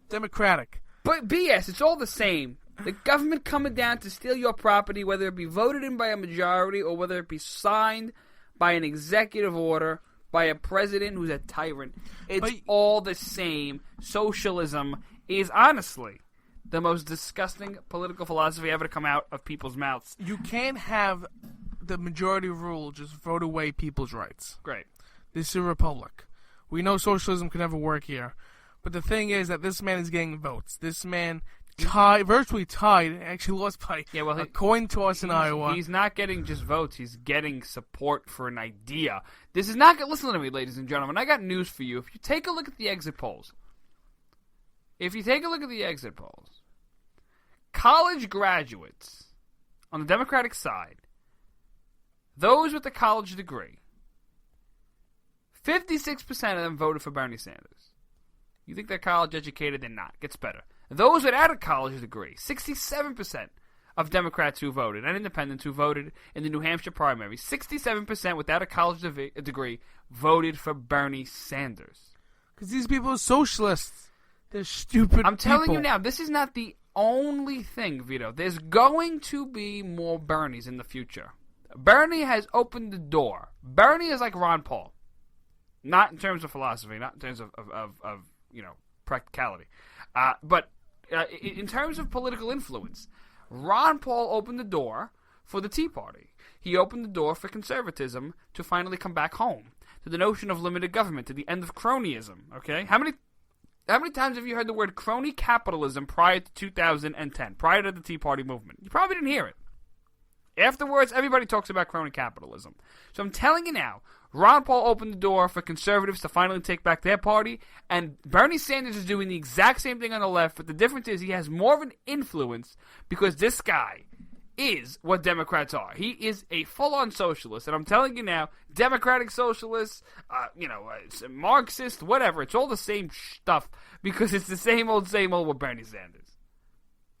Speaker 13: Democratic.
Speaker 12: But BS, it's all the same. The government coming down to steal your property, whether it be voted in by a majority or whether it be signed by an executive order by a president who's a tyrant. It's all the same. Socialism is honestly the most disgusting political philosophy ever to come out of people's mouths.
Speaker 13: You can't have the majority rule just vote away people's rights.
Speaker 12: Great.
Speaker 13: This is a republic. We know socialism can never work here. But the thing is that this man is getting votes. This man virtually tied, actually lost by a coin toss in Iowa.
Speaker 12: He's not getting just votes. He's getting support for an idea. This is not good. Listen to me, ladies and gentlemen. I got news for you. If you take a look at the exit polls, college graduates on the Democratic side, those with a college degree, 56% of them voted for Bernie Sanders. You think they're college educated? They're not. Gets better. Those without a college degree, 67% of Democrats who voted and independents who voted in the New Hampshire primary, 67% without a college degree voted for Bernie Sanders.
Speaker 13: Because these people are socialists. They're stupid
Speaker 12: I'm telling you now, this is not the only thing, Vito. There's going to be more Bernies in the future. Bernie has opened the door. Bernie is like Ron Paul. Not in terms of philosophy, not in terms of practicality. But in terms of political influence, Ron Paul opened the door for the Tea Party. He opened the door for conservatism to finally come back home, to the notion of limited government, to the end of cronyism, okay? How many times have you heard the word crony capitalism prior to 2010, prior to the Tea Party movement? You probably didn't hear it. Afterwards, everybody talks about crony capitalism. So I'm telling you now, Ron Paul opened the door for conservatives to finally take back their party, and Bernie Sanders is doing the exact same thing on the left, but the difference is he has more of an influence because this guy is what Democrats are. He is a full-on socialist, and I'm telling you now, democratic socialists, Marxist, whatever, it's all the same stuff because it's the same old with Bernie Sanders.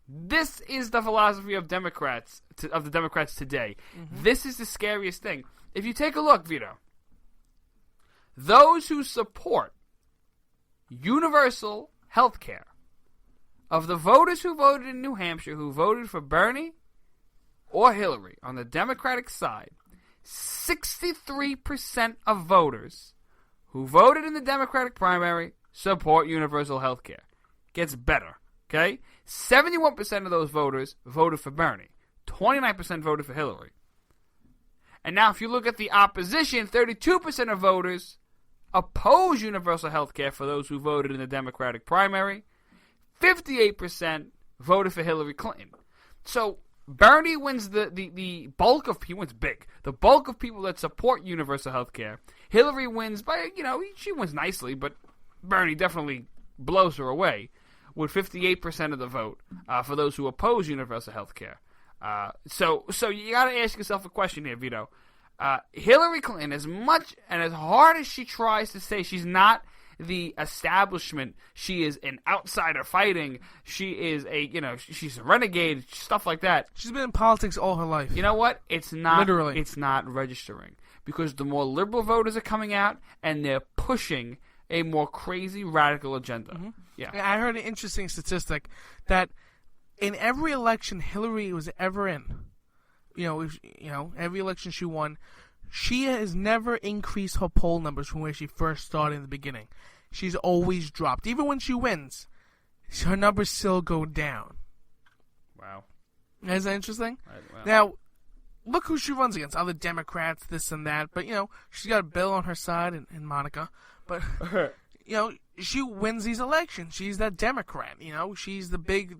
Speaker 12: This is the philosophy of Democrats, of the Democrats today. Mm-hmm. This is the scariest thing. If you take a look, Vito, those who support universal health care, of the voters who voted in New Hampshire, who voted for Bernie or Hillary on the Democratic side, 63% of voters who voted in the Democratic primary support universal health care. Gets better, okay? 71% of those voters voted for Bernie. 29% voted for Hillary. And now if you look at the opposition, 32% of voters oppose universal health care for those who voted in the Democratic primary. 58% voted for Hillary Clinton. So Bernie wins the bulk of people. He wins big. The bulk of people that support universal health care. Hillary wins by, she wins nicely, but Bernie definitely blows her away with 58% of the vote for those who oppose universal health care. So you got to ask yourself a question here, Vito. Hillary Clinton, as much and as hard as she tries to say she's not the establishment. She is an outsider fighting. She is she's a renegade, stuff like that.
Speaker 13: She's been in politics all her life.
Speaker 12: You know what? It's not.
Speaker 13: Literally.
Speaker 12: It's not registering because the more liberal voters are coming out and they're pushing a more crazy radical agenda.
Speaker 13: Mm-hmm.
Speaker 12: Yeah.
Speaker 13: I heard an interesting statistic that in every election Hillary was ever in, every election she won, she has never increased her poll numbers from where she first started in the beginning. She's always dropped. Even when she wins, her numbers still go down.
Speaker 12: Wow.
Speaker 13: Isn't that interesting?
Speaker 12: Wow.
Speaker 13: Now, look who she runs against. Other Democrats, this and that. But, she's got Bill on her side and Monica. But, she wins these elections. She's that Democrat, She's the big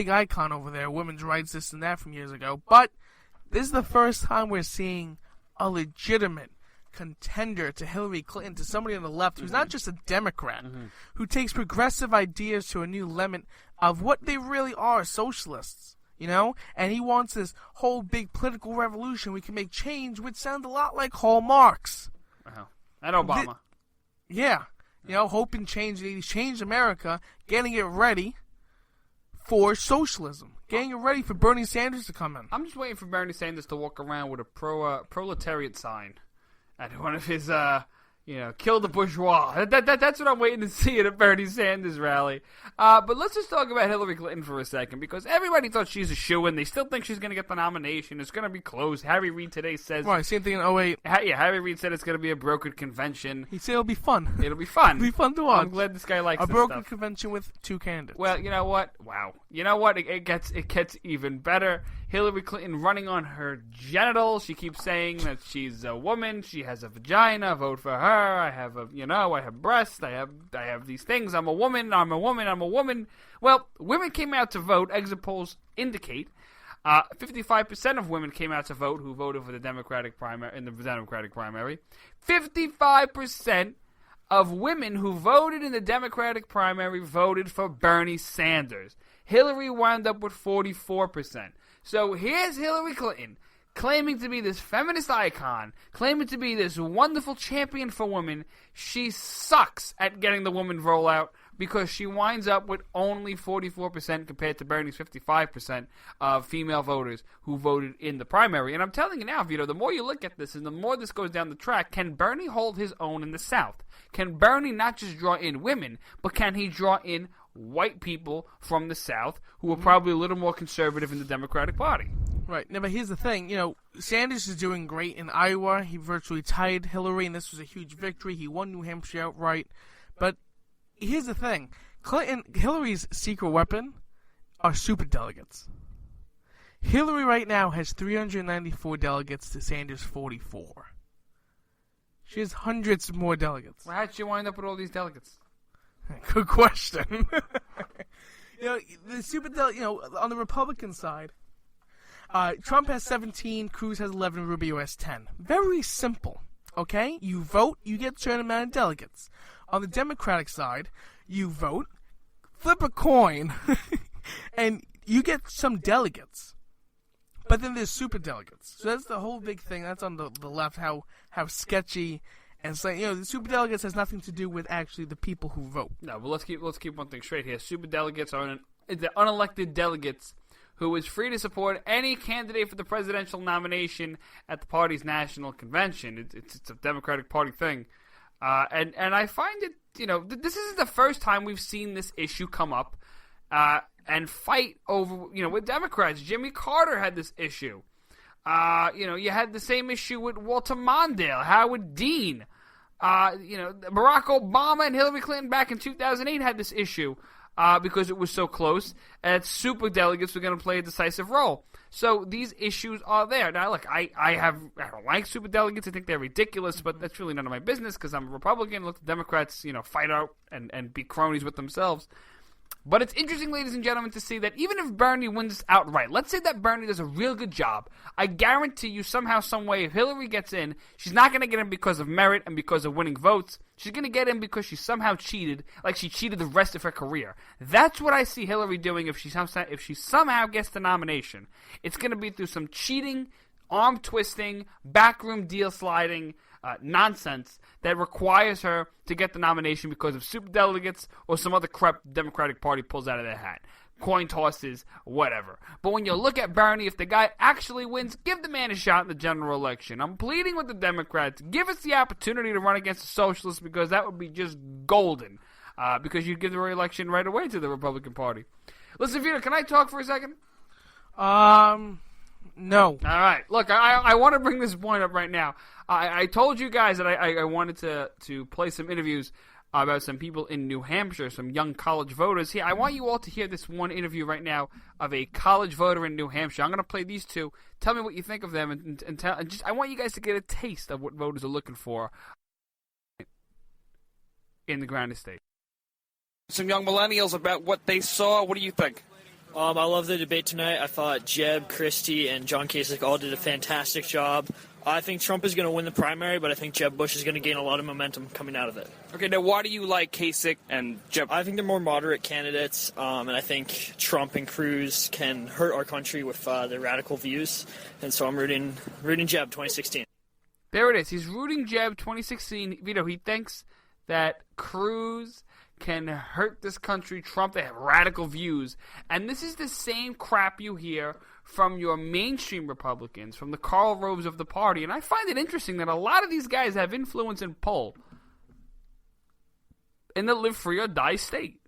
Speaker 13: icon over there. Women's rights, this and that from years ago. But this is the first time we're seeing a legitimate contender to Hillary Clinton, to somebody on the left who's not just a Democrat, who takes progressive ideas to a new limit of what they really are, socialists, and he wants this whole big political revolution. We can make change, which sounds a lot like Karl Marx.
Speaker 12: Wow. And Obama.
Speaker 13: Hope and change. He's changed America, getting it ready for socialism. Getting it ready for Bernie Sanders to come in.
Speaker 12: I'm just waiting for Bernie Sanders to walk around with a proletariat sign at one of his, kill the bourgeois. That's what I'm waiting to see at a Bernie Sanders rally. But let's just talk about Hillary Clinton for a second, because everybody thought she's a shoo-in. They still think she's going to get the nomination. It's going to be close. Harry Reid today says...
Speaker 13: Right, same thing in 08.
Speaker 12: Harry Reid said it's going to be a brokered convention.
Speaker 13: He said it'll be fun.
Speaker 12: It'll be fun.
Speaker 13: It'll be fun to watch.
Speaker 12: I'm glad this guy likes
Speaker 13: a
Speaker 12: this
Speaker 13: brokered
Speaker 12: stuff.
Speaker 13: convention with 2 candidates.
Speaker 12: Well, you know what? Wow. You know what? It gets even better. Hillary Clinton running on her genitals. She keeps saying that she's a woman. She has a vagina. Vote for her. I have breasts. I have these things. I'm a woman. I'm a woman. I'm a woman. Well, women came out to vote. Exit polls indicate 55% of women came out to vote who voted for the Democratic primary in the Democratic primary. 55% of women who voted in the Democratic primary voted for Bernie Sanders. Hillary wound up with 44%. So here's Hillary Clinton claiming to be this feminist icon, claiming to be this wonderful champion for women. She sucks at getting the woman rollout because she winds up with only 44% compared to Bernie's 55% of female voters who voted in the primary. And I'm telling you now, Vito, the more you look at this and the more this goes down the track, can Bernie hold his own in the South? Can Bernie not just draw in women, but can he draw in white people from the South who are probably a little more conservative in the Democratic Party?
Speaker 13: Right. Now, but here's the thing. Sanders is doing great in Iowa. He virtually tied Hillary, and this was a huge victory. He won New Hampshire outright. But here's the thing. Hillary's secret weapon are superdelegates. Hillary right now has 394 delegates to Sanders' 44. She has hundreds more delegates.
Speaker 12: Well, how'd she wind up with all these delegates?
Speaker 13: Good question. The superdelegate, on the Republican side, Trump has 17, Cruz has 11, Rubio has 10. Very simple, okay? You vote, you get a certain amount of delegates. On the Democratic side, you vote, flip a coin, and you get some delegates. But then there's superdelegates. So that's the whole big thing. That's on the left, how sketchy. And so, the superdelegates has nothing to do with actually the people who vote.
Speaker 12: No, but let's keep one thing straight here. Superdelegates are the unelected delegates who is free to support any candidate for the presidential nomination at the party's national convention. It's a Democratic Party thing. And I find it, this isn't the first time we've seen this issue come up and fight over, with Democrats. Jimmy Carter had this issue. You had the same issue with Walter Mondale, Howard Dean. Barack Obama and Hillary Clinton back in 2008 had this issue because it was so close, and superdelegates were going to play a decisive role. So these issues are there. Now, look, I don't like superdelegates. I think they're ridiculous, but that's really none of my business because I'm a Republican. Let the Democrats, fight out and be cronies with themselves. But it's interesting, ladies and gentlemen, to see that even if Bernie wins outright, let's say that Bernie does a real good job, I guarantee you somehow, some way, if Hillary gets in, she's not going to get in because of merit and because of winning votes. She's going to get in because she somehow cheated, like she cheated the rest of her career. That's what I see Hillary doing if she somehow gets the nomination. It's going to be through some cheating arm-twisting, backroom deal-sliding nonsense that requires her to get the nomination because of superdelegates or some other crap Democratic Party pulls out of their hat. Coin tosses, whatever. But when you look at Bernie, if the guy actually wins, give the man a shot in the general election. I'm pleading with the Democrats. Give us the opportunity to run against the socialists because that would be just golden. Because you'd give the re-election right away to the Republican Party. Listen, Vito, can I talk for a second?
Speaker 13: No.
Speaker 12: All right. Look, I want to bring this point up right now. I told you guys that I wanted to play some interviews about some people in New Hampshire, some young college voters. Here, I want you all to hear this one interview right now of a college voter in New Hampshire. I'm going to play these two. Tell me what you think of them, and I want you guys to get a taste of what voters are looking for in the Granite State.
Speaker 16: Some young millennials about what they saw. What do you think?
Speaker 17: I love the debate tonight. I thought Jeb, Christie, and John Kasich all did a fantastic job. I think Trump is going to win the primary, but I think Jeb Bush is going to gain a lot of momentum coming out of it.
Speaker 16: Okay, now why do you like Kasich and Jeb?
Speaker 17: I think they're more moderate candidates, and I think Trump and Cruz can hurt our country with their radical views, and so I'm rooting Jeb 2016.
Speaker 12: There it is. He's rooting Jeb 2016. Vito, he thinks that Cruz can hurt this country. Trump, they have radical views. And this is the same crap you hear from your mainstream Republicans, from the Karl Roves of the party. And I find it interesting that a lot of these guys have influence and pull in the live free or die state.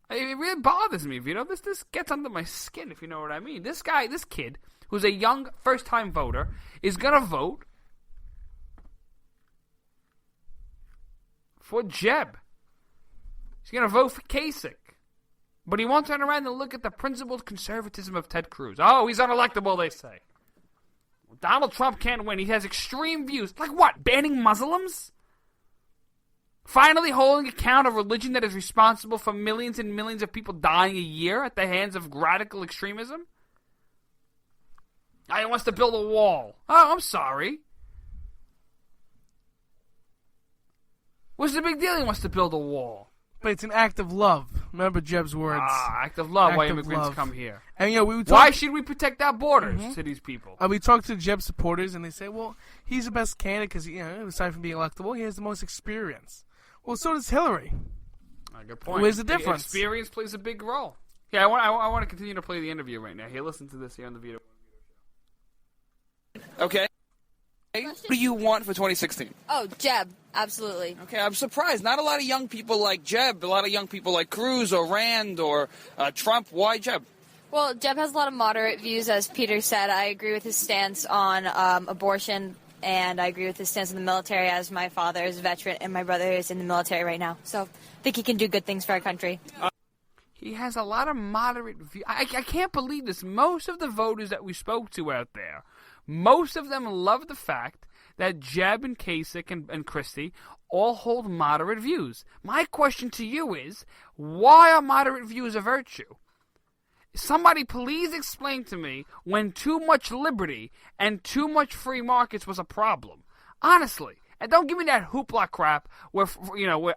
Speaker 12: It really bothers me, Vito. This gets under my skin, if you know what I mean. This kid, who's a young first-time voter, is going to vote for Jeb. He's going to vote for Kasich. But he won't turn around and look at the principled conservatism of Ted Cruz. Oh, he's unelectable, they say. Donald Trump can't win. He has extreme views. Like what? Banning Muslims? Finally holding account of religion that is responsible for millions and millions of people dying a year at the hands of radical extremism? He wants to build a wall. Oh, I'm sorry. What's the big deal he wants to build a wall?
Speaker 13: But it's an act of love. Remember Jeb's words.
Speaker 12: Act of love.
Speaker 13: Act
Speaker 12: why
Speaker 13: of
Speaker 12: immigrants
Speaker 13: love.
Speaker 12: come here.
Speaker 13: And
Speaker 12: why should we protect our borders to these people?
Speaker 13: We talked to Jeb supporters, and they say, well, he's the best candidate because, aside from being electable, he has the most experience. Well, so does Hillary.
Speaker 12: Good point.
Speaker 13: Where's the difference?
Speaker 12: Experience plays a big role. Yeah, I want to continue to play the interview right now. Here, listen to this here on the Vito.
Speaker 16: Okay. What do you want for 2016?
Speaker 18: Oh, Jeb, absolutely.
Speaker 16: Okay, I'm surprised. Not a lot of young people like Jeb, a lot of young people like Cruz or Rand or Trump. Why Jeb?
Speaker 18: Well, Jeb has a lot of moderate views, as Peter said. I agree with his stance on abortion, and I agree with his stance in the military, as my father is a veteran and my brother is in the military right now. So I think he can do good things for our country.
Speaker 12: He has a lot of moderate views. I can't believe this. Most of the voters that we spoke to out there, most of them love the fact that Jeb and Kasich and Christie all hold moderate views. My question to you is, why are moderate views a virtue? Somebody please explain to me when too much liberty and too much free markets was a problem. Honestly. And don't give me that hoopla crap where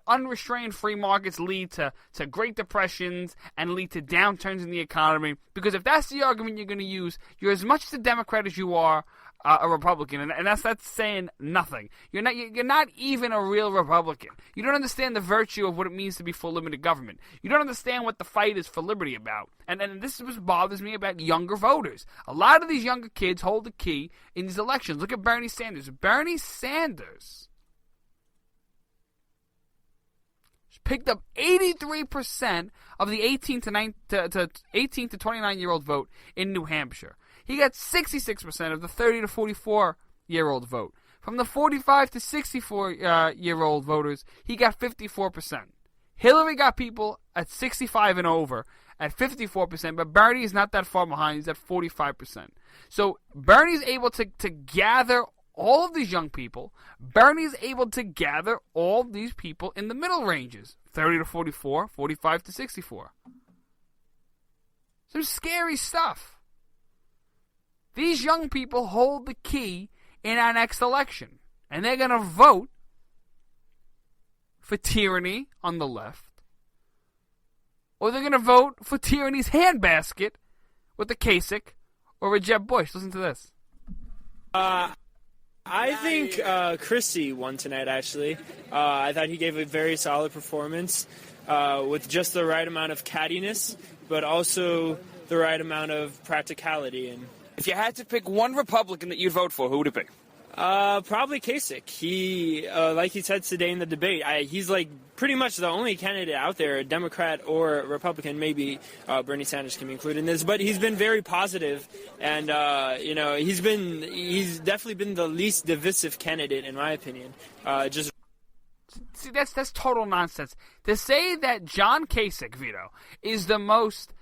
Speaker 12: unrestrained free markets lead to Great Depressions and lead to downturns in the economy. Because if that's the argument you're going to use, you're as much a Democrat as you are a Republican, and that's saying nothing. You're not even a real Republican. You don't understand the virtue of what it means to be for limited government. You don't understand what the fight is for liberty about. And this is what bothers me about younger voters. A lot of these younger kids hold the key in these elections. Look at Bernie Sanders. Bernie Sanders picked up 83% of the 18 to 29-year-old vote in New Hampshire. He got 66% of the 30 to 44-year-old vote. From the 45 to 64-year-old voters, he got 54%. Hillary got people at 65 and over at 54%, but Bernie is not that far behind. He's at 45%. So Bernie's able to gather all of these young people. Bernie's able to gather all these people in the middle ranges, 30 to 44, 45 to 64. Some scary stuff. These young people hold the key in our next election, and they're going to vote for tyranny on the left, or they're going to vote for tyranny's handbasket with the Kasich or a Jeb Bush. Listen to this.
Speaker 19: I think Christie won tonight, actually. I thought he gave a very solid performance with just the right amount of cattiness, but also the right amount of practicality. And
Speaker 16: if you had to pick one Republican that you'd vote for, who would it be?
Speaker 19: Probably Kasich. He, like he said today in the debate, he's like pretty much the only candidate out there, a Democrat or a Republican. Maybe Bernie Sanders can be included in this, but he's been very positive, and he's definitely been the least divisive candidate in my opinion.
Speaker 12: See, that's total nonsense. To say that John Kasich, Vito, is the most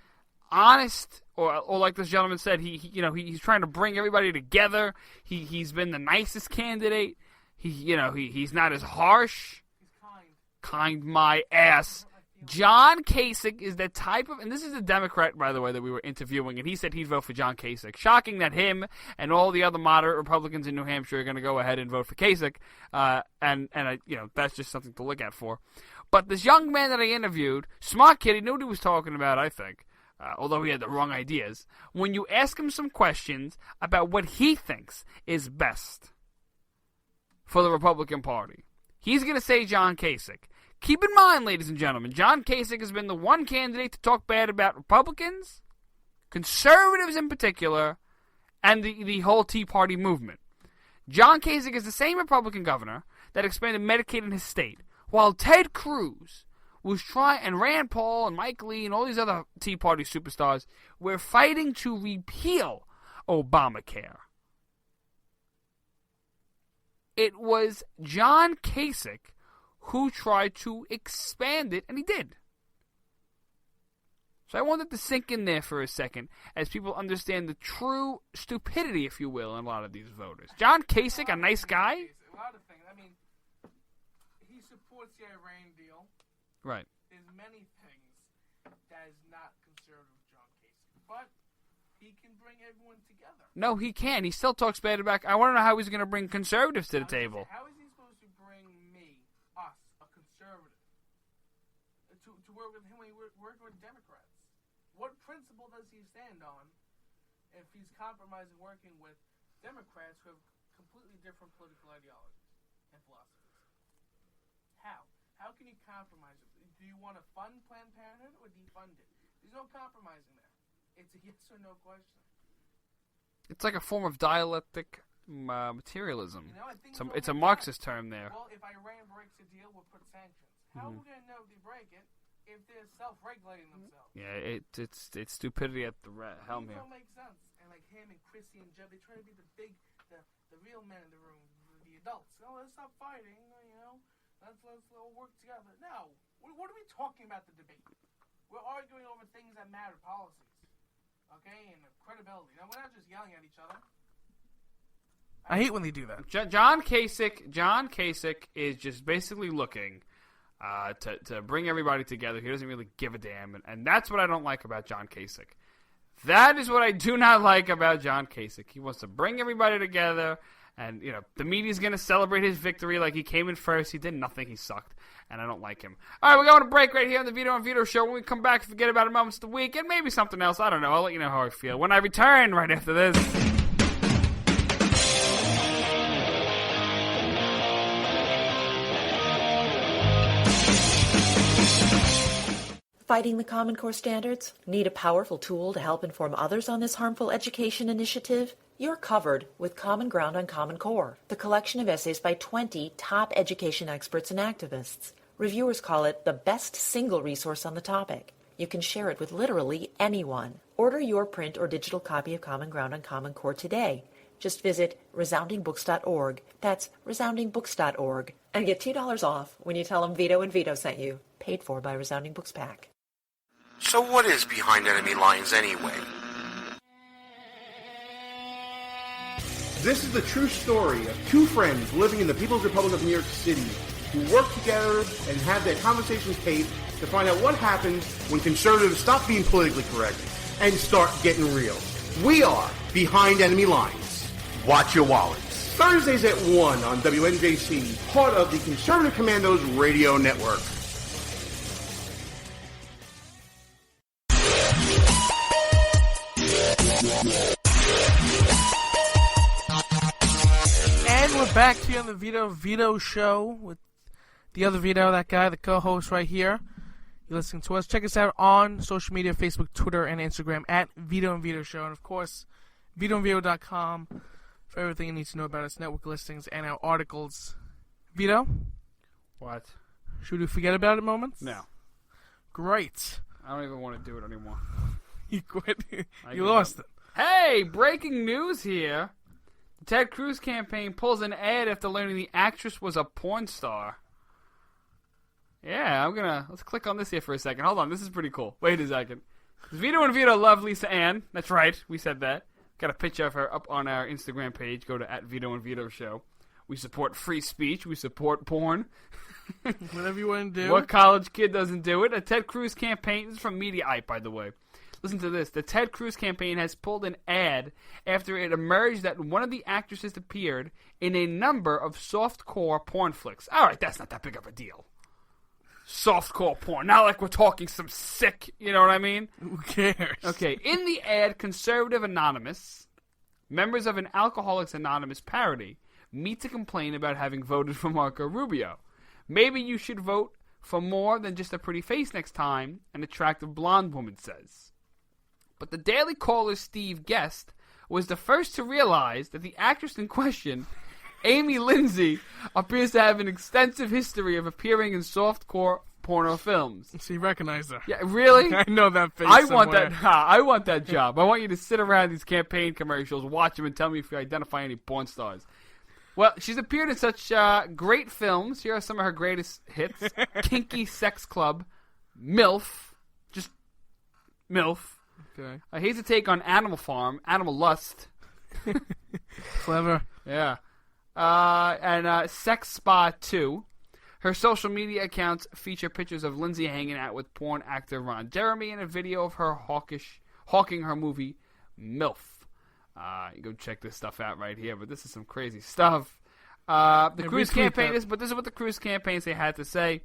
Speaker 12: honest, or like this gentleman said, he's trying to bring everybody together. He's been the nicest candidate. He's not as harsh.
Speaker 13: He's kind.
Speaker 12: Kind my ass. John Kasich is the type of, and this is a Democrat, by the way, that we were interviewing, and he said he'd vote for John Kasich. Shocking that him and all the other moderate Republicans in New Hampshire are going to go ahead and vote for Kasich, and that's just something to look at for. But this young man that I interviewed, smart kid, he knew what he was talking about, I think. Although he had the wrong ideas, when you ask him some questions about what he thinks is best for the Republican Party, he's going to say John Kasich. Keep in mind, ladies and gentlemen, John Kasich has been the one candidate to talk bad about Republicans, conservatives in particular, and the whole Tea Party movement. John Kasich is the same Republican governor that expanded Medicaid in his state, while Ted Cruz was trying, and Rand Paul and Mike Lee and all these other Tea Party superstars were fighting to repeal Obamacare. It was John Kasich who tried to expand it, and he did. So I wanted to sink in there for a second as people understand the true stupidity, if you will, in a lot of these voters. John Kasich, a nice guy.
Speaker 13: A lot of things. I mean, he supports the Iran deal.
Speaker 12: Right.
Speaker 13: There's many things that is not conservative John Kasich, but he can bring everyone together.
Speaker 12: No, he can. He still talks bad about. I want to know how he's going to bring conservatives to the table.
Speaker 13: How is he supposed to bring us, a conservative, to work with him when he worked with Democrats? What principle does he stand on if he's compromising working with Democrats who have completely different political ideologies and philosophies? How? How can you compromise it? Do you want to fund Planned Parenthood or defund it? There's no compromising there. It's a yes or no question.
Speaker 12: It's like a form of dialectic materialism. It's a Marxist term there.
Speaker 13: Well, if Iran breaks a deal, we'll put sanctions. How are we going to know if they break it if they're self-regulating themselves?
Speaker 12: Yeah, it's stupidity at the helm here.
Speaker 13: It don't make sense. And like him and Chrissy and Jeb, they try to be the real men in the room, the adults. Oh, let's stop fighting, Let's all work together. No. What are we talking about the debate? We're arguing over things that matter, policies. Okay? And credibility. Now, we're not just yelling at each other. I hate when they do that.
Speaker 12: John Kasich is just basically looking to bring everybody together. He doesn't really give a damn. And that's what I don't like about John Kasich. That is what I do not like about John Kasich. He wants to bring everybody together. And, the media's going to celebrate his victory like he came in first. He did nothing. He sucked. And I don't like him. All right, we're going to break right here on the Vito and Vito Show. When we come back, forget about moments of the week and maybe something else. I don't know. I'll let you know how I feel when I return right after this.
Speaker 20: Fighting the Common Core standards? Need a powerful tool to help inform others on this harmful education initiative? You're covered with Common Ground on Common Core, the collection of essays by 20 top education experts and activists. Reviewers call it the best single resource on the topic. You can share it with literally anyone. Order your print or digital copy of Common Ground on Common Core today. Just visit resoundingbooks.org. That's resoundingbooks.org. And get $2 off when you tell them Vito and Vito sent you. Paid for by Resounding Books Pack.
Speaker 21: So what is behind enemy lines anyway?
Speaker 22: This is the true story of two friends living in the People's Republic of New York City who work together and have their conversations taped to find out what happens when conservatives stop being politically correct and start getting real. We are Behind Enemy Lines. Watch your wallets. Thursdays at 1 on WNJC, part of the Conservative Commandos Radio Network.
Speaker 13: back here on the Vito Show with the other Vito, that guy, the co-host right here. You're listening to us. Check us out on social media, Facebook, Twitter, and Instagram at Vito and Vito Show. And, of course, VitoandVito.com for everything you need to know about us, network listings, and our articles. Vito?
Speaker 12: What?
Speaker 13: Should we forget about it moments?
Speaker 12: No.
Speaker 13: Great.
Speaker 12: I don't even want to do it anymore.
Speaker 13: You quit. You lost it.
Speaker 12: Hey, breaking news here. The Ted Cruz campaign pulls an ad after learning the actress was a porn star. Yeah, let's click on this here for a second. Hold on, this is pretty cool. Wait a second. Vito and Vito love Lisa Ann. That's right, we said that. Got a picture of her up on our Instagram page. Go to @VitoandVito Show. We support free speech. We support porn.
Speaker 13: Whatever you want to do.
Speaker 12: What college kid doesn't do it? A Ted Cruz campaign. This is from Mediaite, by the way. Listen to this. The Ted Cruz campaign has pulled an ad after it emerged that one of the actresses appeared in a number of softcore porn flicks. All right, that's not that big of a deal. Softcore porn. Not like we're talking some sick, you know what I mean?
Speaker 13: Who cares?
Speaker 12: Okay, in the ad, Conservative Anonymous, members of an Alcoholics Anonymous parody, meet to complain about having voted for Marco Rubio. Maybe you should vote for more than just a pretty face next time, an attractive blonde woman says. But the Daily Caller's Steve Guest was the first to realize that the actress in question, Amy Lindsay, appears to have an extensive history of appearing in softcore porno films.
Speaker 13: So you recognize her?
Speaker 12: Yeah, really?
Speaker 13: I know that face
Speaker 12: I
Speaker 13: somewhere.
Speaker 12: I want that job. I want you to sit around these campaign commercials, watch them, and tell me if you identify any porn stars. Well, she's appeared in such great films. Here are some of her greatest hits. Kinky Sex Club, MILF, just MILF.
Speaker 13: Okay.
Speaker 12: Here's a take on Animal Farm, Animal Lust.
Speaker 13: Clever.
Speaker 12: Yeah. And Sex Spa 2. Her social media accounts feature pictures of Lindsay hanging out with porn actor Ron Jeremy and a video of her hawking her movie, MILF. You go check this stuff out right here, but this is some crazy stuff. The Cruz campaign but this is what the Cruz campaign had to say.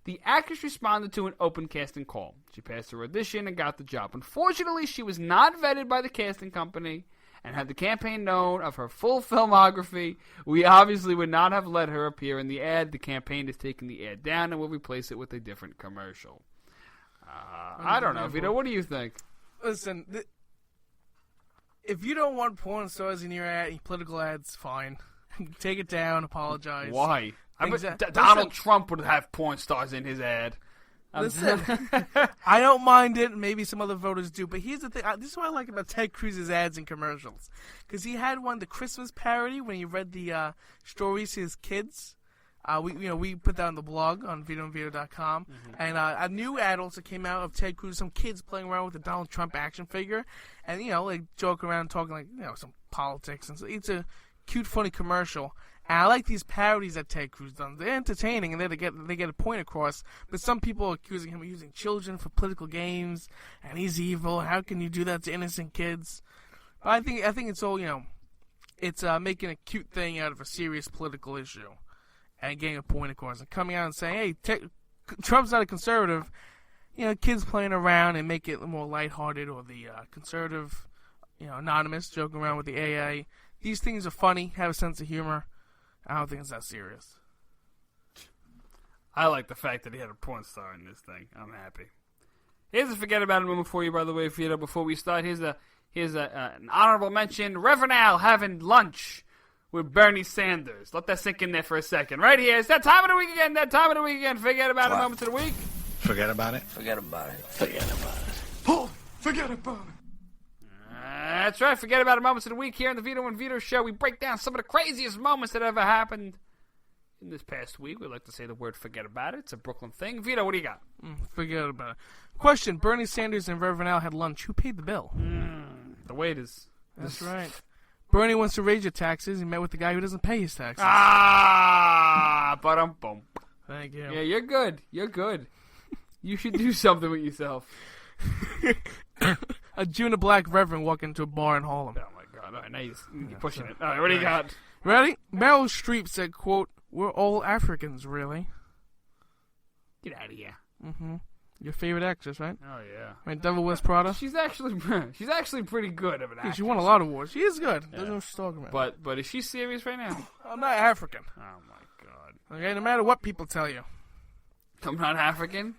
Speaker 12: The actress responded to an open casting call. She passed her audition and got the job. Unfortunately, she was not vetted by the casting company, and had the campaign known of her full filmography, we obviously would not have let her appear in the ad. The campaign is taking the ad down and will replace it with a different commercial. I don't know, Vito. What do you think?
Speaker 13: Listen, if you don't want porn stars in your political ads, fine. Take it down, apologize.
Speaker 12: Why? Donald Trump would have porn stars in his ad.
Speaker 13: Listen, I don't mind it. Maybe some other voters do. But here's the thing. This is what I like about Ted Cruz's ads and commercials. Because he had one, the Christmas parody, when he read the stories to his kids. We put that on the blog on VitoandVito.com. Mm-hmm. And a new ad also came out of Ted Cruz, some kids playing around with the Donald Trump action figure. And, like, joking around, talking, some politics. And so it's a cute, funny commercial. And I like these parodies that Ted Cruz does. They're entertaining, and they get a point across. But some people are accusing him of using children for political games, and he's evil. How can you do that to innocent kids? But I think it's all, it's making a cute thing out of a serious political issue, and getting a point across, and coming out and saying, hey, Trump's not a conservative. Kids playing around and make it more lighthearted, or the conservative, anonymous joking around with the AA. These things are funny, have a sense of humor. I don't think it's that serious.
Speaker 12: I like the fact that he had a porn star in this thing. I'm happy. Here's a forget about it moment for you, by the way, Vito. Before we start, here's an honorable mention. Reverend Al having lunch with Bernie Sanders. Let that sink in there for a second. Right here. It's that time of the week again. Forget about it moments of the week.
Speaker 21: Forget about it?
Speaker 16: Forget about it.
Speaker 21: Forget about it.
Speaker 6: Paul, forget about it.
Speaker 12: That's right. Forget about it moments of the week here on the Vito and Vito Show. We break down some of the craziest moments that ever happened in this past week. We like to say the word forget about it. It's a Brooklyn thing. Vito, what do you got?
Speaker 13: Forget about it. Question. Bernie Sanders and Reverend Al had lunch. Who paid the bill?
Speaker 12: The waiters.
Speaker 13: That's right. Bernie wants to raise your taxes. He met with the guy who doesn't pay his taxes.
Speaker 12: Ba-dum-bum.
Speaker 13: Thank you.
Speaker 12: Yeah, you're good. You should do something with yourself.
Speaker 13: A Jew and a black reverend walk into a bar in Harlem.
Speaker 12: Oh, my God. All right, now you're pushing it. All right, what do you got?
Speaker 13: Ready? Meryl Streep said, quote, "We're all Africans, really."
Speaker 12: Get out of here.
Speaker 13: Mm-hmm. Your favorite actress, right?
Speaker 12: Oh yeah.
Speaker 13: Right, Devil Wears Prada.
Speaker 12: She's actually pretty good of an actress.
Speaker 13: Yeah, she won a lot of awards. She is good. That's what she's talking about.
Speaker 12: But is she serious right now?
Speaker 13: I'm not African.
Speaker 12: Oh my god.
Speaker 13: Okay, no matter what people tell you.
Speaker 12: I'm not African.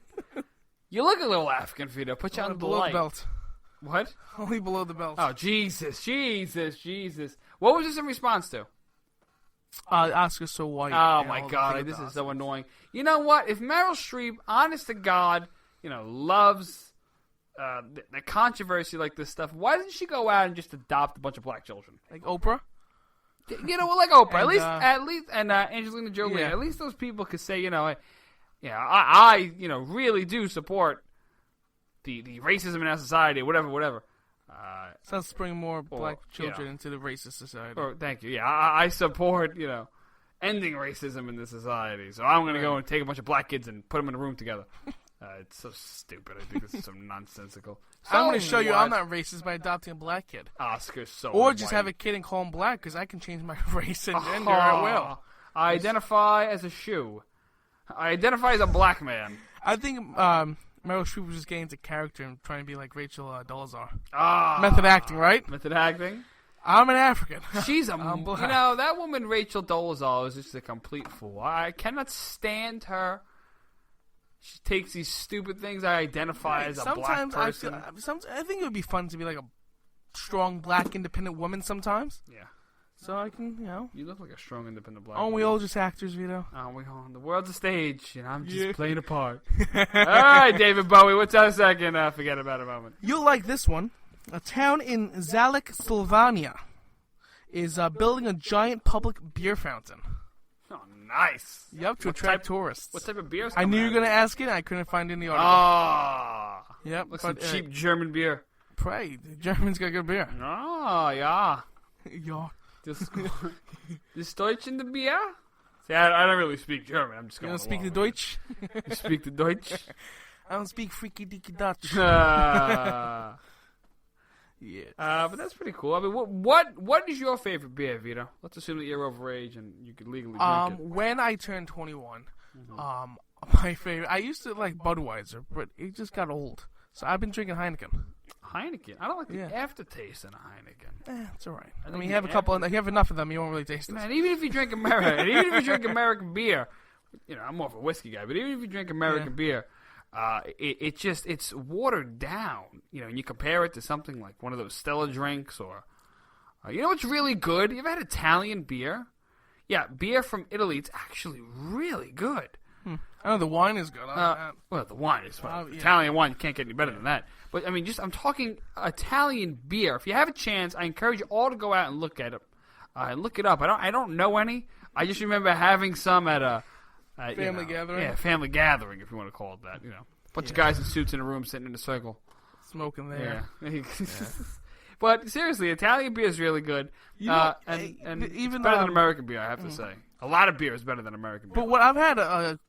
Speaker 12: You look a little African, Vito. Put you on the
Speaker 13: below
Speaker 12: light.
Speaker 13: the belt.
Speaker 12: What?
Speaker 13: Only below the belt.
Speaker 12: Oh Jesus. What was this in response to?
Speaker 13: Oscar's so white.
Speaker 12: Oh my god, this is so annoying. You know what? If Meryl Streep, honest to God, loves the controversy like this stuff, why doesn't she go out and just adopt a bunch of black children?
Speaker 13: Like Oprah?
Speaker 12: Like Oprah.
Speaker 13: And,
Speaker 12: at least, and Angelina Jolie.
Speaker 13: Yeah.
Speaker 12: At least those people could say, I really do support the racism in our society, whatever.
Speaker 13: Let's bring more black children into the racist society.
Speaker 12: Oh, thank you. Yeah, I support, ending racism in this society. So I'm going to go and take a bunch of black kids and put them in a room together. It's so stupid. I think this is so nonsensical.
Speaker 13: I'm going to show you I'm not racist by adopting a black kid.
Speaker 12: Oscar's so
Speaker 13: Or just
Speaker 12: white.
Speaker 13: have a kid and call him black, because I can change my race and gender at will.
Speaker 12: I identify as a shoe. I identify as a black man.
Speaker 13: I think Meryl Streep was just getting into character and trying to be like Rachel Dolezal. Method acting, right?
Speaker 12: Method acting.
Speaker 13: I'm an African.
Speaker 12: She's a...
Speaker 13: I'm black.
Speaker 12: that woman Rachel Dolezal is just a complete fool. I cannot stand her. She takes these stupid things. I identify as a black person.
Speaker 13: I think it would be fun to be like a strong black independent woman sometimes.
Speaker 12: Yeah.
Speaker 13: So I can,
Speaker 12: You look like a strong independent black
Speaker 13: Aren't we
Speaker 12: woman.
Speaker 13: all just actors, Vito?
Speaker 12: Aren't we all? The world's a stage, and I'm just playing a part. All right, David Bowie, what's our second forget about a moment?
Speaker 13: You'll like this one. A town in Zalek, Slovenia is building a giant public beer fountain.
Speaker 12: Oh, nice.
Speaker 13: Yep, to attract tourists.
Speaker 12: What type of beer is
Speaker 13: I knew you were going to ask it, and I couldn't find it in the article. Yep.
Speaker 12: Looks like cheap German beer.
Speaker 13: Pray, the Germans got good beer.
Speaker 12: Oh, yeah.
Speaker 13: Yeah.
Speaker 12: This Deutsch in the beer? See, I don't really speak German. I'm just going
Speaker 13: You don't speak the Deutsch?
Speaker 12: You speak the Deutsch?
Speaker 13: I don't speak freaky deaky Dutch.
Speaker 12: Yeah. But that's pretty cool. I mean, what is your favorite beer, Vito? Let's assume that you're overage and you could legally drink it.
Speaker 13: When I turned 21, my favorite... I used to like Budweiser, but it just got old. So I've been drinking Heineken.
Speaker 12: Heineken? I don't like the aftertaste in a Heineken.
Speaker 13: It's all right. I mean, you have a couple... You have enough of them, you won't really taste it.
Speaker 12: Man, even if you drink American beer... I'm more of a whiskey guy, but even if you drink American beer... it's watered down, and you compare it to something like one of those Stella drinks or, what's really good? You ever had Italian beer? Yeah, beer from Italy. It's actually really good.
Speaker 13: I know the wine is good.
Speaker 12: Well, the wine is Italian wine. You can't get any better than that. But I mean, I'm talking Italian beer. If you have a chance, I encourage you all to go out and look at it. Look it up. I don't know any. I just remember having some at a.
Speaker 13: Family gathering?
Speaker 12: Yeah, family gathering, if you want to call it that. Bunch of guys in suits in a room sitting in a circle.
Speaker 13: Smoking there.
Speaker 12: Yeah. But seriously, Italian beer is really good. And
Speaker 13: even
Speaker 12: it's better than American beer, I have to say. A lot of beer is better than American beer.
Speaker 13: But what I've had a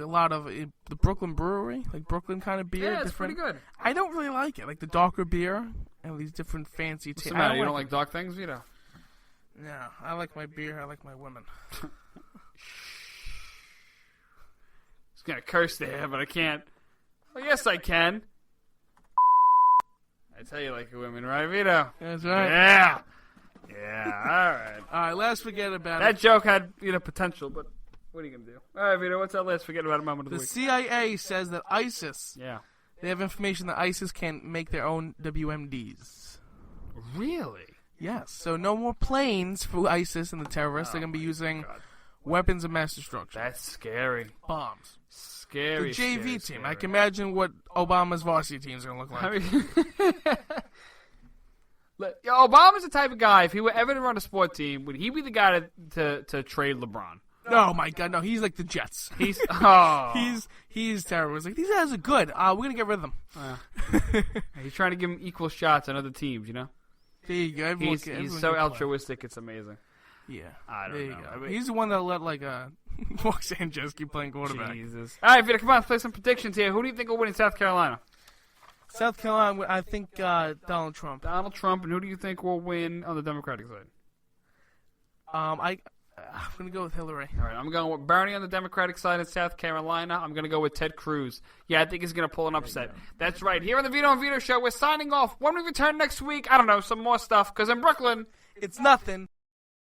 Speaker 13: lot of the Brooklyn Brewery, like Brooklyn kind of beer.
Speaker 12: Yeah, it's pretty good.
Speaker 13: I don't really like it. Like the darker beer and these different fancy
Speaker 12: What's the matter? You don't like dark things, Vito?
Speaker 13: No, I like my beer. I like my women.
Speaker 12: I was going to curse there, but I can't. Well, yes, I can. I tell you like a woman, right, Vito?
Speaker 13: That's right.
Speaker 12: Yeah. Yeah, all right.
Speaker 13: All right, let's forget about
Speaker 12: that joke had potential, but what are you going to do? All right, Vito, what's our last forget about a moment of the week?
Speaker 13: The CIA says that ISIS,
Speaker 12: they
Speaker 13: have information that ISIS can make their own WMDs.
Speaker 12: Really?
Speaker 13: Yes, so no more planes for ISIS and the terrorists. They're going to be using weapons of mass destruction.
Speaker 12: That's scary.
Speaker 13: Bombs.
Speaker 12: Scary.
Speaker 13: The JV team.
Speaker 12: Scary.
Speaker 13: I can imagine what Obama's varsity team is going to look like.
Speaker 12: Obama's the type of guy, if he were ever to run a sport team, would he be the guy to trade LeBron?
Speaker 13: Oh my God, no! He's like the Jets.
Speaker 12: He's
Speaker 13: he's terrible. He's like, these guys are good. We're gonna get rid of them.
Speaker 12: He's trying to give him equal shots on other teams. There
Speaker 13: you go.
Speaker 12: He's so altruistic. It's amazing.
Speaker 13: Yeah,
Speaker 12: I don't know.
Speaker 13: I mean, he's the one that let Mark Sanchez keep playing quarterback.
Speaker 12: Jesus. All right, Vito, come on, let's play some predictions here. Who do you think will win in South Carolina?
Speaker 13: South Carolina, I think Donald Trump.
Speaker 12: Donald Trump, and who do you think will win on the Democratic side?
Speaker 13: I'm going to go with Hillary.
Speaker 12: All right, I'm going with Bernie on the Democratic side in South Carolina. I'm going to go with Ted Cruz. Yeah, I think he's going to pull an upset. That's right. Here on the Vito and Vito Show, we're signing off. When we return next week, I don't know, some more stuff, because in Brooklyn,
Speaker 13: it's nothing